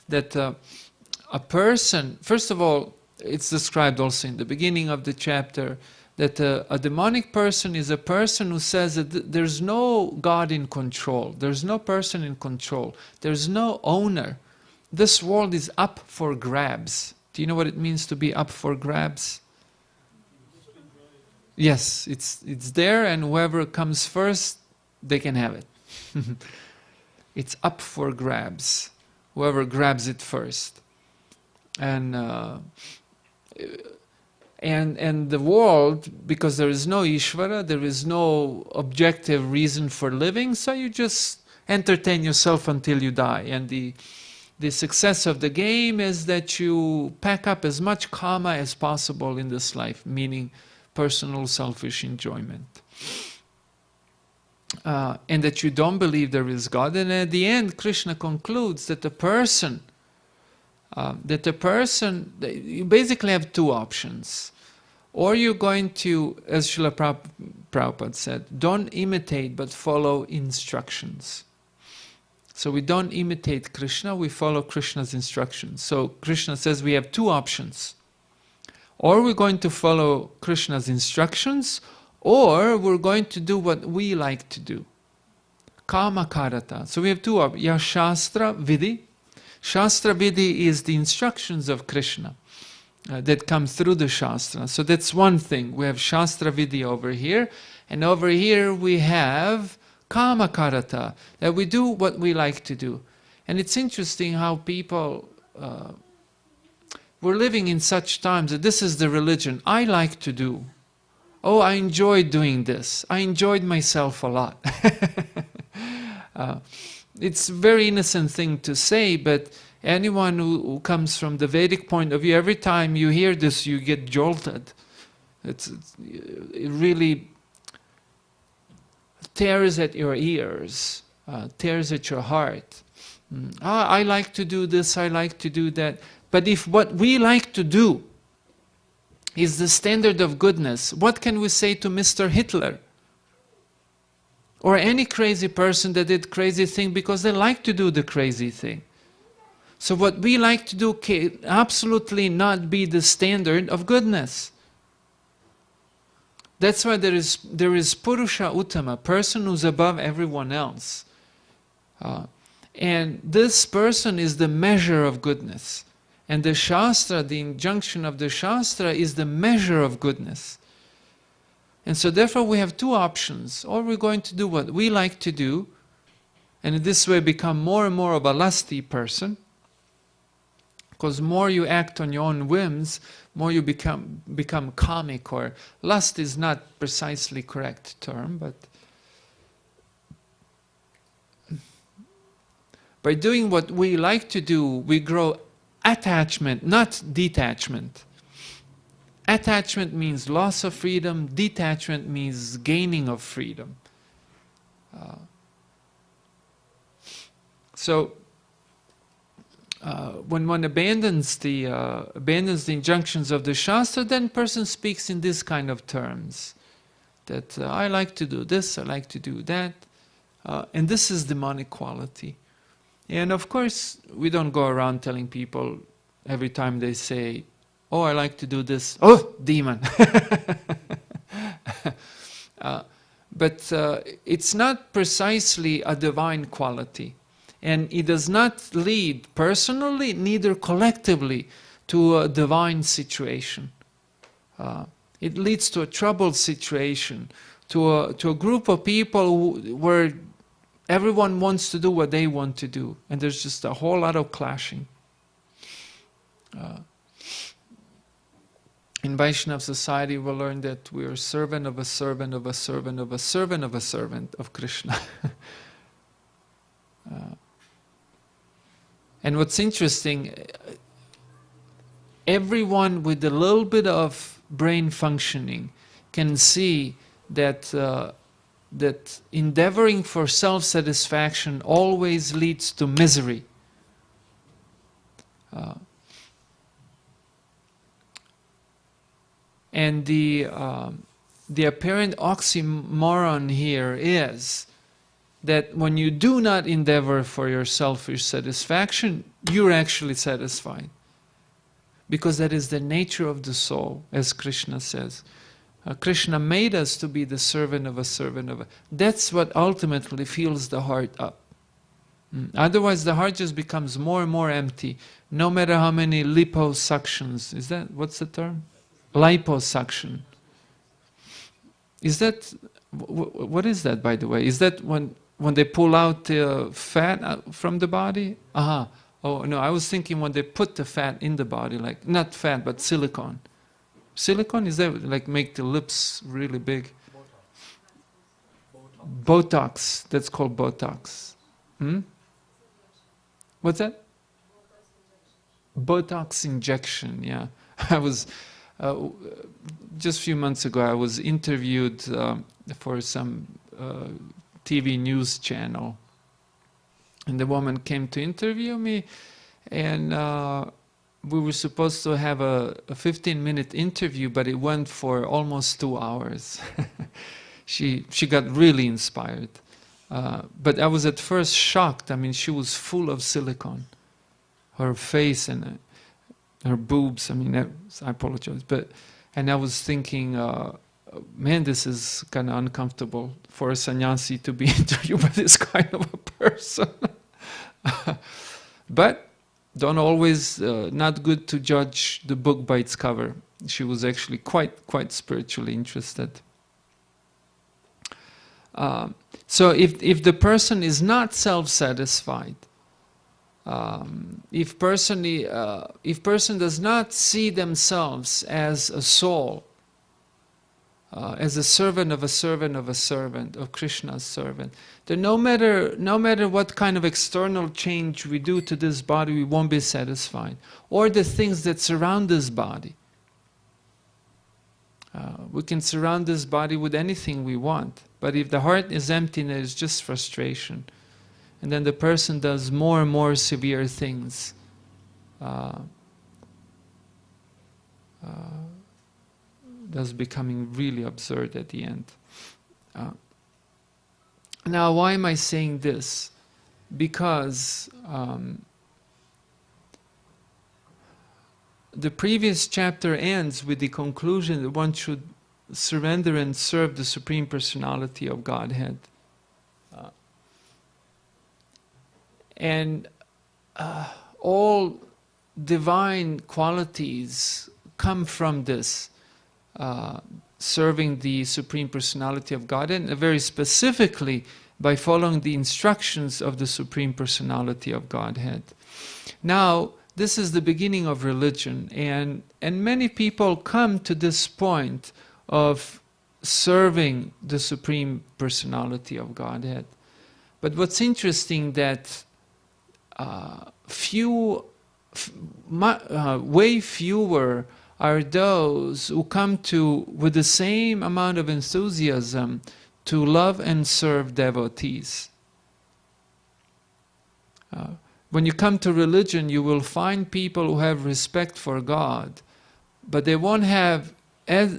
That a person, first of all, it's described also in the beginning of the chapter, that a demonic person is a person who says that there's no God in control, there's no person in control, there's no owner. This world is up for grabs. Do you know what it means to be up for grabs? Yes, it's there, and whoever comes first, they can have it. It's up for grabs. Whoever grabs it first. And the world, because there is no Ishvara, there is no objective reason for living, so you just entertain yourself until you die. And the success of the game is that you pack up as much karma as possible in this life, meaning personal selfish enjoyment. and that you don't believe there is God. And at the end, Krishna concludes that you basically have two options. Or you're going to, as Srila Prabhupada said, don't imitate but follow instructions. So we don't imitate Krishna, we follow Krishna's instructions. So Krishna says we have two options. Or we're going to follow Krishna's instructions, or we're going to do what we like to do. Kama karata. So we have two options. Ya Shastra Vidhi. Shastra Vidhi is the instructions of Krishna that come through the Shastra. So that's one thing. We have Shastra Vidhi over here, and over here we have Kama karata, that we do what we like to do. And it's interesting how people, we're living in such times that this is the religion I like to do. Oh, I enjoyed doing this. I enjoyed myself a lot. It's a very innocent thing to say, but anyone who comes from the Vedic point of view, every time you hear this, you get jolted. It really tears at your ears, tears at your heart. I like to do this, I like to do that. But if what we like to do is the standard of goodness, what can we say to Mr. Hitler? Or any crazy person that did crazy thing because they like to do the crazy thing. So what we like to do can absolutely not be the standard of goodness. That's why there is Purushottama, a person who's above everyone else. And this person is the measure of goodness. And the Shastra, the injunction of the Shastra, is the measure of goodness. And so therefore we have two options. Or we're going to do what we like to do, and in this way become more and more of a lusty person. Because more you act on your own whims, more you become comic, or lust is not precisely correct term, but by doing what we like to do, we grow attachment, not detachment. Attachment means loss of freedom, detachment means gaining of freedom. When one abandons the injunctions of the Shastra, then person speaks in this kind of terms. That I like to do this, I like to do that. And this is demonic quality. And of course, we don't go around telling people every time they say, oh, I like to do this, oh, demon. But it's not precisely a divine quality. And it does not lead personally, neither collectively, to a divine situation. It leads to a troubled situation, to a group of people where everyone wants to do what they want to do. And there's just a whole lot of clashing. In Vaishnava society, we learn that we are a servant of a servant of a servant of a servant of a servant of Krishna. And what's interesting, everyone with a little bit of brain functioning can see that that endeavoring for self-satisfaction always leads to misery. And the apparent oxymoron here is that when you do not endeavor for your selfish satisfaction, you're actually satisfied. Because that is the nature of the soul, as Krishna says. Krishna made us to be the servant of a servant of a... That's what ultimately fills the heart up. Otherwise the heart just becomes more and more empty, no matter how many liposuctions. Is that, what's the term? Liposuction. Is that, what is that, by the way? Is that when they pull out the fat from the body? Aha. Oh no, I was thinking when they put the fat in the body, like, not fat, but silicone. Silicone, is that like make the lips really big? Botox, that's called Botox. What's that? Botox injection, yeah. I was, just a few months ago, I was interviewed for some TV news channel. And the woman came to interview me, and we were supposed to have a 15-minute interview, but it went for almost 2 hours. She got really inspired. But I was at first shocked. I mean, she was full of silicone. Her face and her boobs, I mean, I apologize. And I was thinking, man, this is kind of uncomfortable for a sannyasi to be interviewed by this kind of a person. But don't always, not good to judge the book by its cover. She was actually quite spiritually interested. So if the person is not self-satisfied, if person does not see themselves as a soul, as a servant of a servant of a servant, of Krishna's servant, then no matter what kind of external change we do to this body, we won't be satisfied. Or the things that surround this body. We can surround this body with anything we want, but if the heart is empty, there is just frustration. And then the person does more and more severe things. Thus becoming really absurd at the end. Now, why am I saying this? Because the previous chapter ends with the conclusion that one should surrender and serve the Supreme Personality of Godhead. And all divine qualities come from this, serving the Supreme Personality of Godhead, and very specifically by following the instructions of the Supreme Personality of Godhead. Now, this is the beginning of religion, and many people come to this point of serving the Supreme Personality of Godhead. But what's interesting that way fewer are those who come to, with the same amount of enthusiasm, to love and serve devotees. When you come to religion, you will find people who have respect for God, but they won't have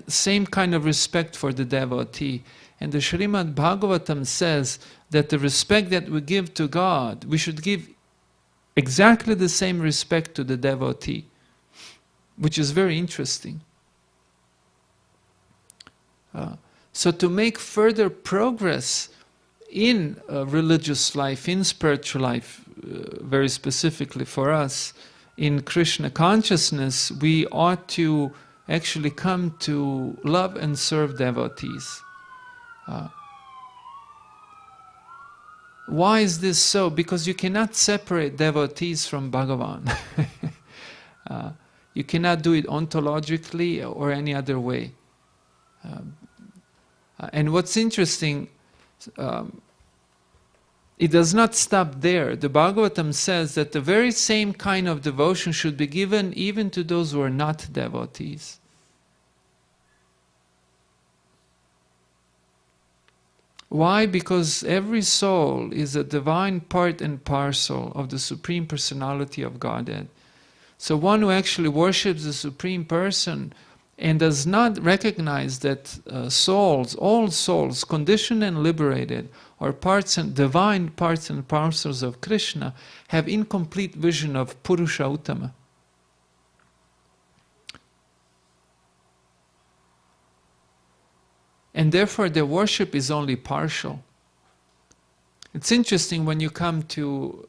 same kind of respect for the devotee. And the Srimad Bhagavatam says that the respect that we give to God, we should give exactly the same respect to the devotee, which is very interesting. So to make further progress in religious life, in spiritual life, very specifically for us, in Krishna consciousness, we ought to actually come to love and serve devotees. Why is this so? Because you cannot separate devotees from Bhagavan. You cannot do it ontologically or any other way. And what's interesting, it does not stop there. The Bhagavatam says that the very same kind of devotion should be given even to those who are not devotees. Why? Because every soul is a divine part and parcel of the Supreme Personality of Godhead. So one who actually worships the Supreme Person and does not recognize that souls, all souls, conditioned and liberated, are parts and divine parts and parcels of Krishna, have incomplete vision of Purushottama. And therefore their worship is only partial. It's interesting when you come to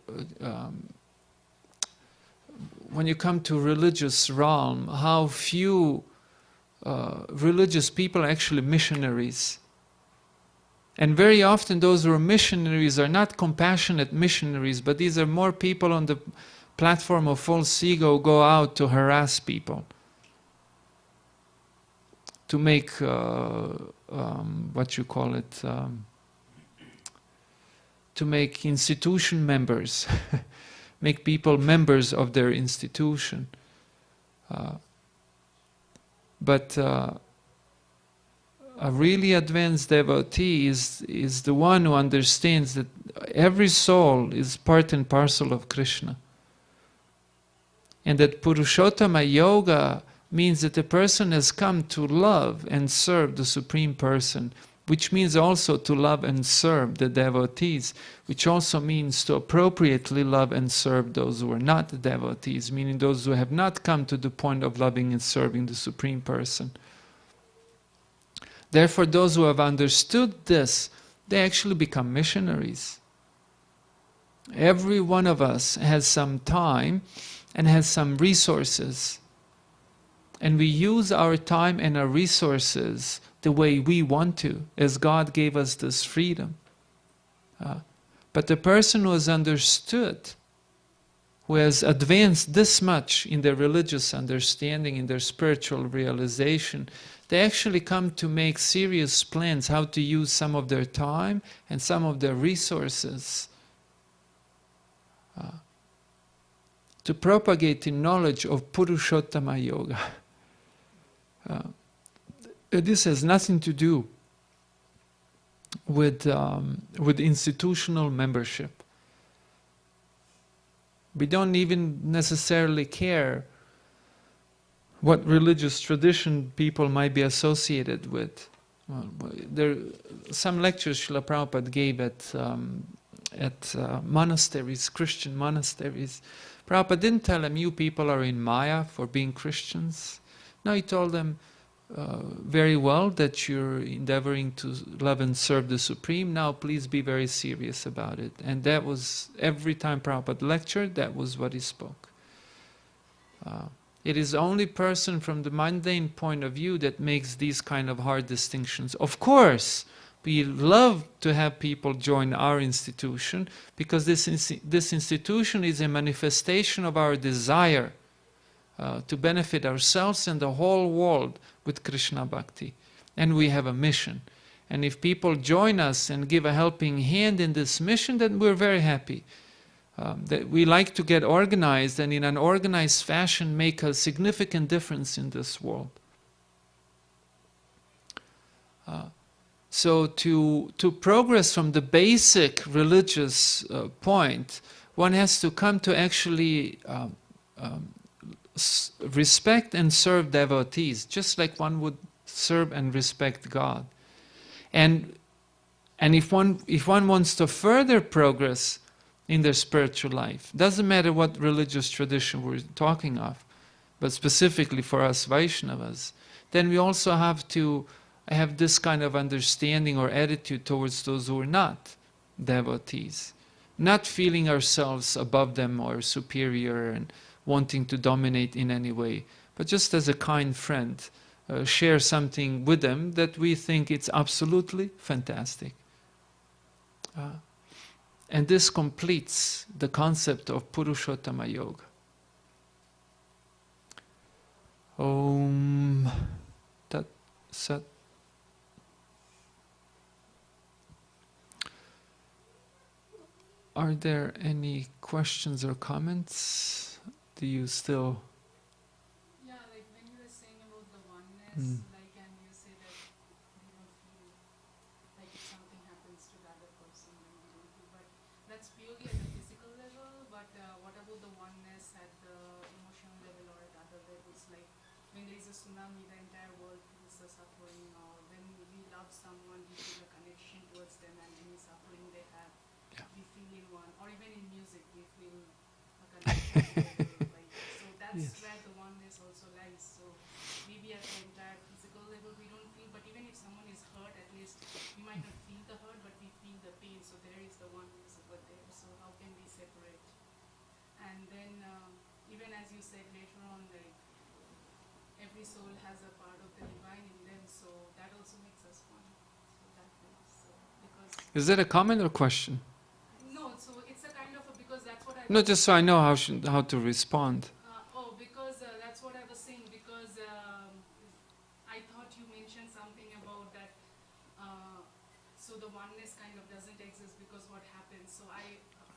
religious realm, how few religious people are actually missionaries. And very often those who are missionaries are not compassionate missionaries, but these are more people on the platform of false ego who go out to harass people, to make to make institution members, make people members of their institution. But A really advanced devotee is the one who understands that every soul is part and parcel of Krishna. And that Purushottama Yoga means that the person has come to love and serve the Supreme Person, which means also to love and serve the devotees, which also means to appropriately love and serve those who are not devotees, meaning those who have not come to the point of loving and serving the Supreme Person. Therefore, those who have understood this, they actually become missionaries. Every one of us has some time and has some resources. And we use our time and our resources the way we want to, as God gave us this freedom. But the person who has understood, who has advanced this much in their religious understanding, in their spiritual realization, they actually come to make serious plans how to use some of their time and some of their resources to propagate the knowledge of Purushottama Yoga. This has nothing to do with institutional membership. We don't even necessarily care what religious tradition people might be associated with. Some lectures Srila Prabhupada gave at monasteries, Christian monasteries. Prabhupada didn't tell them, you people are in Maya for being Christians. No, he told them, very well that you're endeavoring to love and serve the Supreme. Now please be very serious about it. And that was, every time Prabhupada lectured, that was what he spoke. It is the only person from the mundane point of view that makes these kind of hard distinctions. Of course, we love to have people join our institution because this institution is a manifestation of our desire to benefit ourselves and the whole world with Krishna Bhakti. And we have a mission. And if people join us and give a helping hand in this mission, then we're very happy. That we like to get organized and in an organized fashion make a significant difference in this world. So to progress from the basic religious point, one has to come to actually respect and serve devotees, just like one would serve and respect God. And if one wants to further progress in their spiritual life, doesn't matter what religious tradition we're talking of, but specifically for us Vaishnavas, then we also have to have this kind of understanding or attitude towards those who are not devotees, not feeling ourselves above them or superior and wanting to dominate in any way, but just as a kind friend, share something with them that we think it's absolutely fantastic. And this completes the concept of Purushottama Yoga. Om Tat Sat. Are there any questions or comments? Do you still... Yeah, like when you were saying about the oneness, like, and you say that you don't feel like if something happens to the other person, then you don't feel, but that's purely at the physical level, but what about the oneness at the emotional level or at other levels, like when there is a tsunami, the entire world feels the suffering, or when we love someone, we feel a connection towards them and any suffering they have, we feel in one, or even in music, we feel a connection. That's where the oneness also lies. So maybe at the entire physical level we don't feel, but even if someone is hurt, at least we might not feel the hurt, but we feel the pain. So there is the oneness over there. So how can we separate? And then even as you said later on, like every soul has a part of the divine in them. So that also makes us one. So that way. So because Is that a comment or question? no, so it's a kind of a, because that's what I No, just so I know how to respond. because that's what I was saying, because I thought you mentioned something about that, so the oneness kind of doesn't exist because what happens. So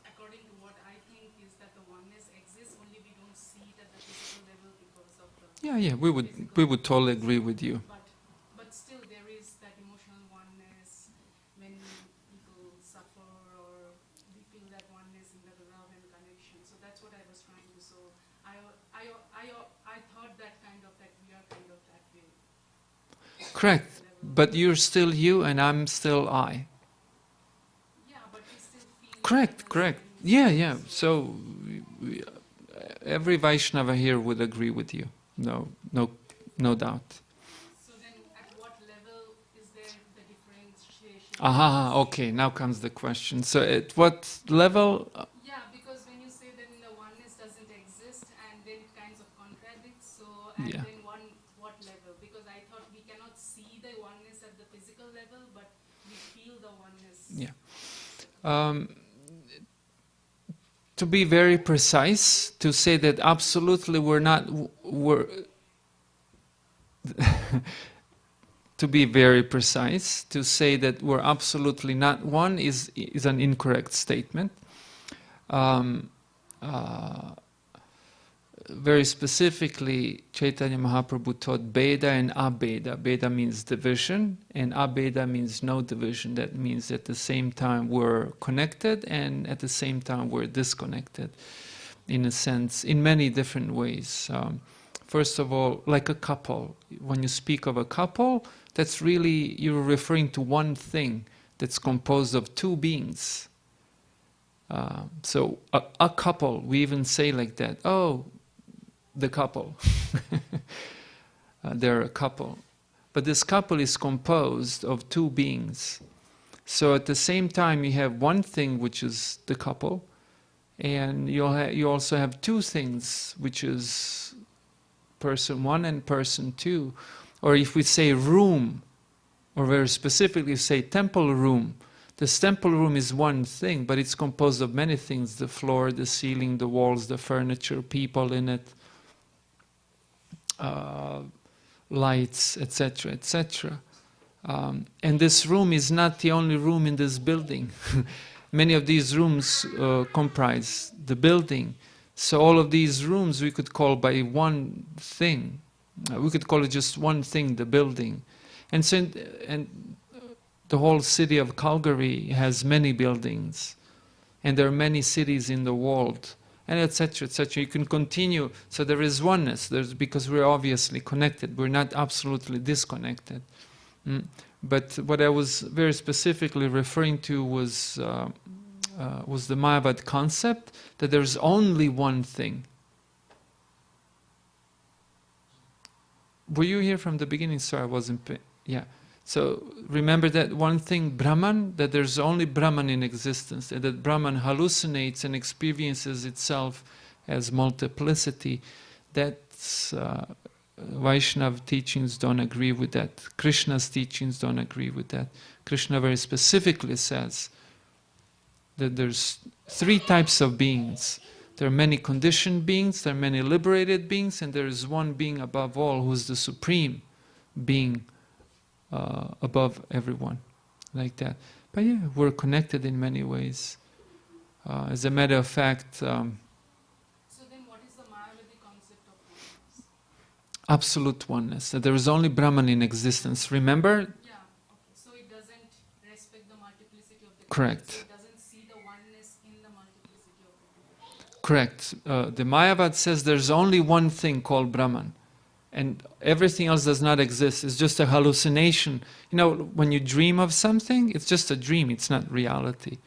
according to what I think is that the oneness exists, only we don't see it at the physical level because of the Yeah, we would totally agree with you. but still there is that emotional oneness when people suffer, or we feel that oneness in the love and connection. So that's what I was trying to. So I thought that we are kind of that way. Correct. But you're still you and I'm still I. Yeah, but we still feel. Correct, correct. Yeah. So every Vaishnava here would agree with you. No doubt. So then, at what level is there the differentiation? Okay, now comes the question. So at what level? Yeah, because when you say that the oneness doesn't exist, and then it kind of contradicts. So and Yeah. then what level? Because I thought we cannot see the oneness at the physical level, but we feel the oneness. Yeah. To be very precise, to say that absolutely to be very precise, to say that we're absolutely not one is an incorrect statement. Very specifically, Chaitanya Mahaprabhu taught Veda and Abeda. Veda means division, and Abeda means no division. That means at the same time we're connected, and at the same time we're disconnected, in a sense, in many different ways. First of all, like a couple. When you speak of a couple, that's really, you're referring to one thing that's composed of two beings. So a couple, we even say like that, oh, the couple. They're a couple. But this couple is composed of two beings. So at the same time you have one thing which is the couple, and you also have two things which is person one and person two. Or if we say room, or very specifically say temple room, this temple room is one thing, but it's composed of many things: the floor, the ceiling, the walls, the furniture, people in it, lights, etc., etc. And this room is not the only room in this building. Many of these rooms comprise the building. So all of these rooms we could call by one thing. We could call it just one thing, the building. And so, the whole city of Calgary has many buildings, and there are many cities in the world, and etc., etc. You can continue. So there is oneness. Because we're obviously connected. We're not absolutely disconnected. But what I was very specifically referring to was the Mayavad concept that there's only one thing. Were you here from the beginning? Sorry, I wasn't. Yeah. So remember that one thing, Brahman, that there's only Brahman in existence, and that Brahman hallucinates and experiences itself as multiplicity. That's Vaishnava teachings don't agree with that. Krishna's teachings don't agree with that. Krishna very specifically says that there's three types of beings. There are many conditioned beings, there are many liberated beings, and there is one being above all who is the supreme being above everyone, like that. But yeah, we're connected in many ways. As a matter of fact, So then what is the Mayavadi concept of oneness? absolute oneness. That there is only Brahman in existence. Remember? Yeah, okay. So it doesn't respect the multiplicity of the Correct. So it doesn't see the oneness in the multiplicity of the Correct. The Mayavad says there's only one thing called Brahman, and everything else does not exist. It's just a hallucination. You know, when you dream of something, it's just a dream, it's not reality.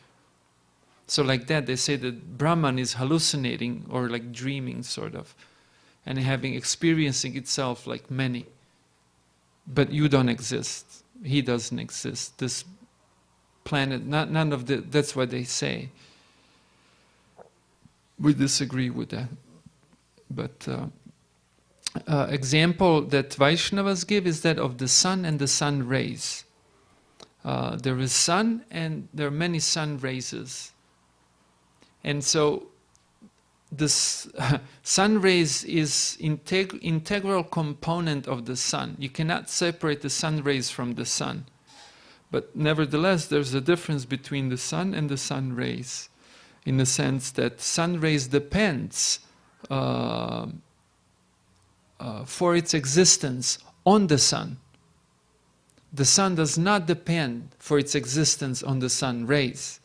So like that, they say that Brahman is hallucinating, or like dreaming, sort of, and experiencing itself like many. But you don't exist. He doesn't exist. This planet, none of the, that's what they say. We disagree with that. But example that Vaishnavas give is that of the sun and the sun rays. There is sun, and there are many sun rays. And so this sun rays is integral component of the sun. You cannot separate the sun rays from the sun. But nevertheless, there's a difference between the sun and the sun rays, in the sense that sun rays depends for its existence on the sun. The sun does not depend for its existence on the sun rays.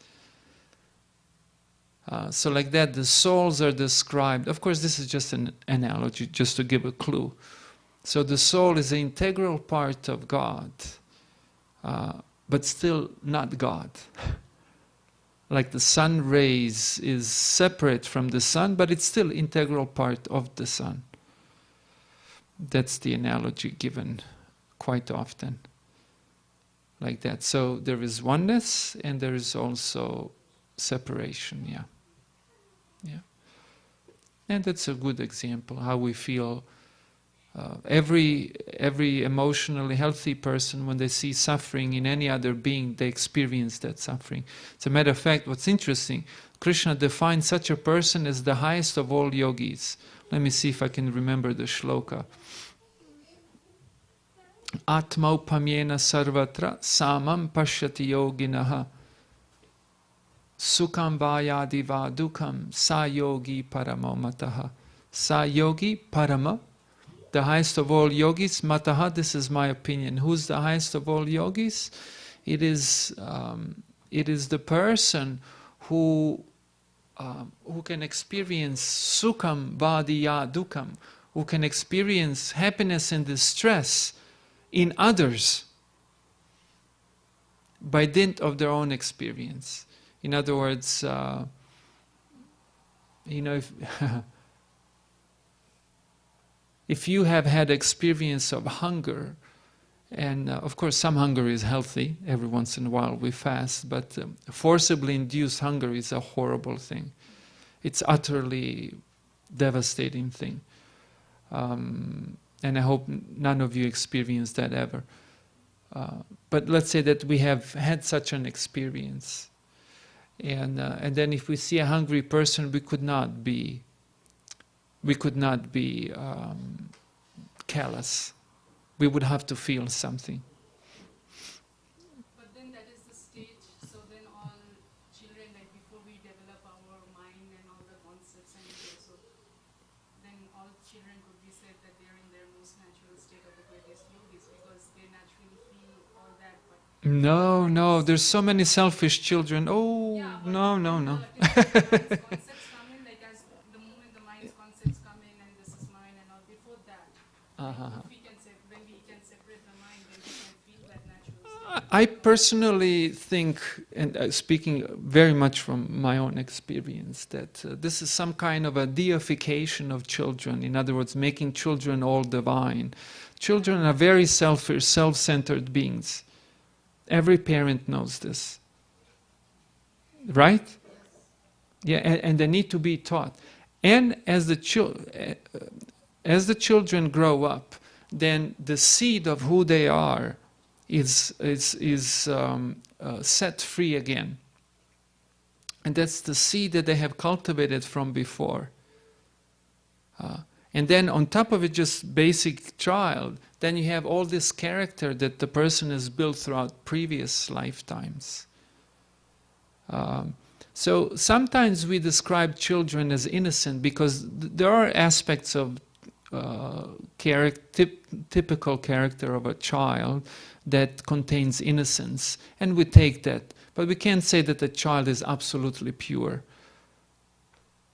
So like that, the souls are described. Of course, this is just an analogy, just to give a clue. So the soul is an integral part of God, but still not God. Like the sun rays is separate from the sun, but it's still integral part of the sun. That's the analogy given quite often. Like that. So there is oneness and there is also separation, yeah. Yeah. And that's a good example how we feel. Every emotionally healthy person, when they see suffering in any other being, they experience that suffering. As a matter of fact, what's interesting, Krishna defines such a person as the highest of all yogis. Let me see if I can remember the shloka. Atmaupamyena sarvatra samam pashyati yoginaha sukham vayadi va dukham sa yogi paramo mataha. Sa yogi parama, the highest of all yogis. Mataha, this is my opinion. Who's the highest of all yogis? It is the person who can experience sukham vadiya dukham, who can experience happiness and distress in others by dint of their own experience. In other words, if you have had experience of hunger, and of course some hunger is healthy, every once in a while we fast, but forcibly induced hunger is a horrible thing. It's utterly devastating thing. And I hope none of you experience that ever. But let's say that we have had such an experience. And then if we see a hungry person, we could not be callous. We would have to feel something. But then that is the stage, so then all children, like before we develop our mind and all the concepts and so then all children could be said that they are in their most natural state of the greatest yogis because they naturally feel all that. But No, there's so many selfish children. Oh, yeah, but no. the concepts come in, like as the moment the mind's concepts come in and this is mine and all, before that, if we can when we can separate the mind, then we can feel that natural state. I personally think, and speaking very much from my own experience, that this is some kind of a deification of children. In other words, making children all divine. Children are very selfish, self-centered beings. Every parent knows this. Right? Yeah, and they need to be taught. And as the children grow up, then the seed of who they are is set free again. And that's the seed that they have cultivated from before. And then on top of it, just basic child, then you have all this character that the person has built throughout previous lifetimes. So sometimes we describe children as innocent because there are aspects of typical character of a child that contains innocence, and we take that. But we can't say that the child is absolutely pure.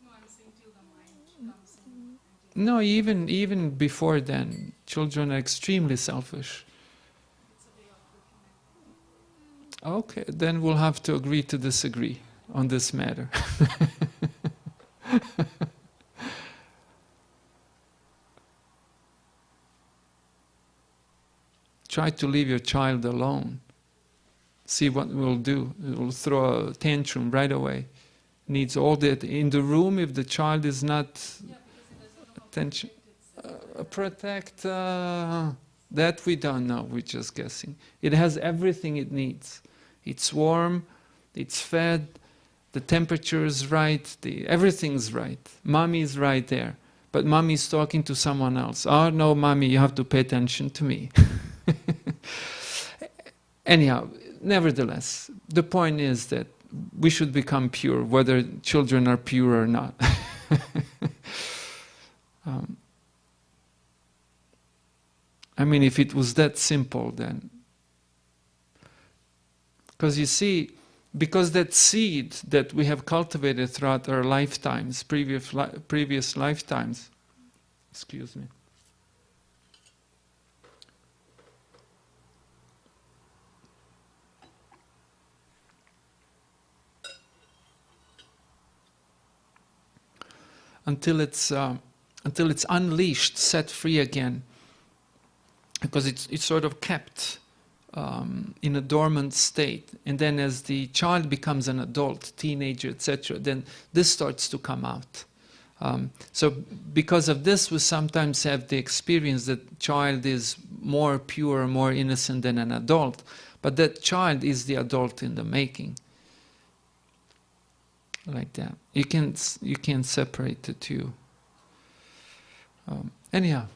No, I'm saying till the mind comes in. No, even before then, children are extremely selfish. It's a way of looking at it. Okay, then we'll have to agree to disagree on this matter. Try to leave your child alone. See what it will do. It will throw a tantrum right away. Needs all that in the room if the child is not Yeah, because it doesn't know how to attention. protect itself. That we don't know. We're just guessing. It has everything it needs. It's warm. It's fed. The temperature is right. Everything's right. Mommy is right there. But mommy is talking to someone else. Oh no, mommy, you have to pay attention to me. Anyhow, nevertheless, the point is that we should become pure, whether children are pure or not. I mean, if it was that simple, then Because you see, because that seed that we have cultivated throughout our lifetimes, previous lifetimes, excuse me, until it's unleashed, set free again, because it's sort of kept in a dormant state, and then as the child becomes an adult, teenager, etc., then this starts to come out. So because of this, we sometimes have the experience that child is more pure, more innocent than an adult, but that child is the adult in the making. Like that. You can separate the two. Anyhow,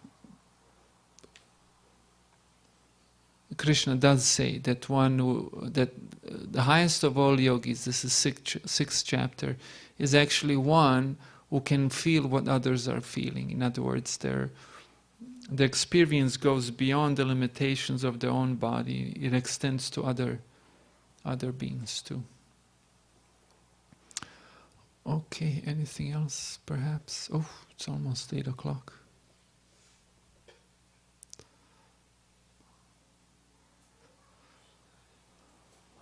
Krishna does say that that the highest of all yogis, this is sixth chapter, is actually one who can feel what others are feeling. In other words, the experience goes beyond the limitations of their own body. It extends to other beings too. Okay, anything else perhaps? Oh, it's almost 8 o'clock.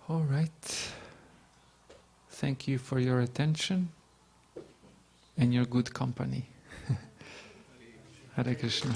All right. Thank you for your attention and your good company. Hare Krishna.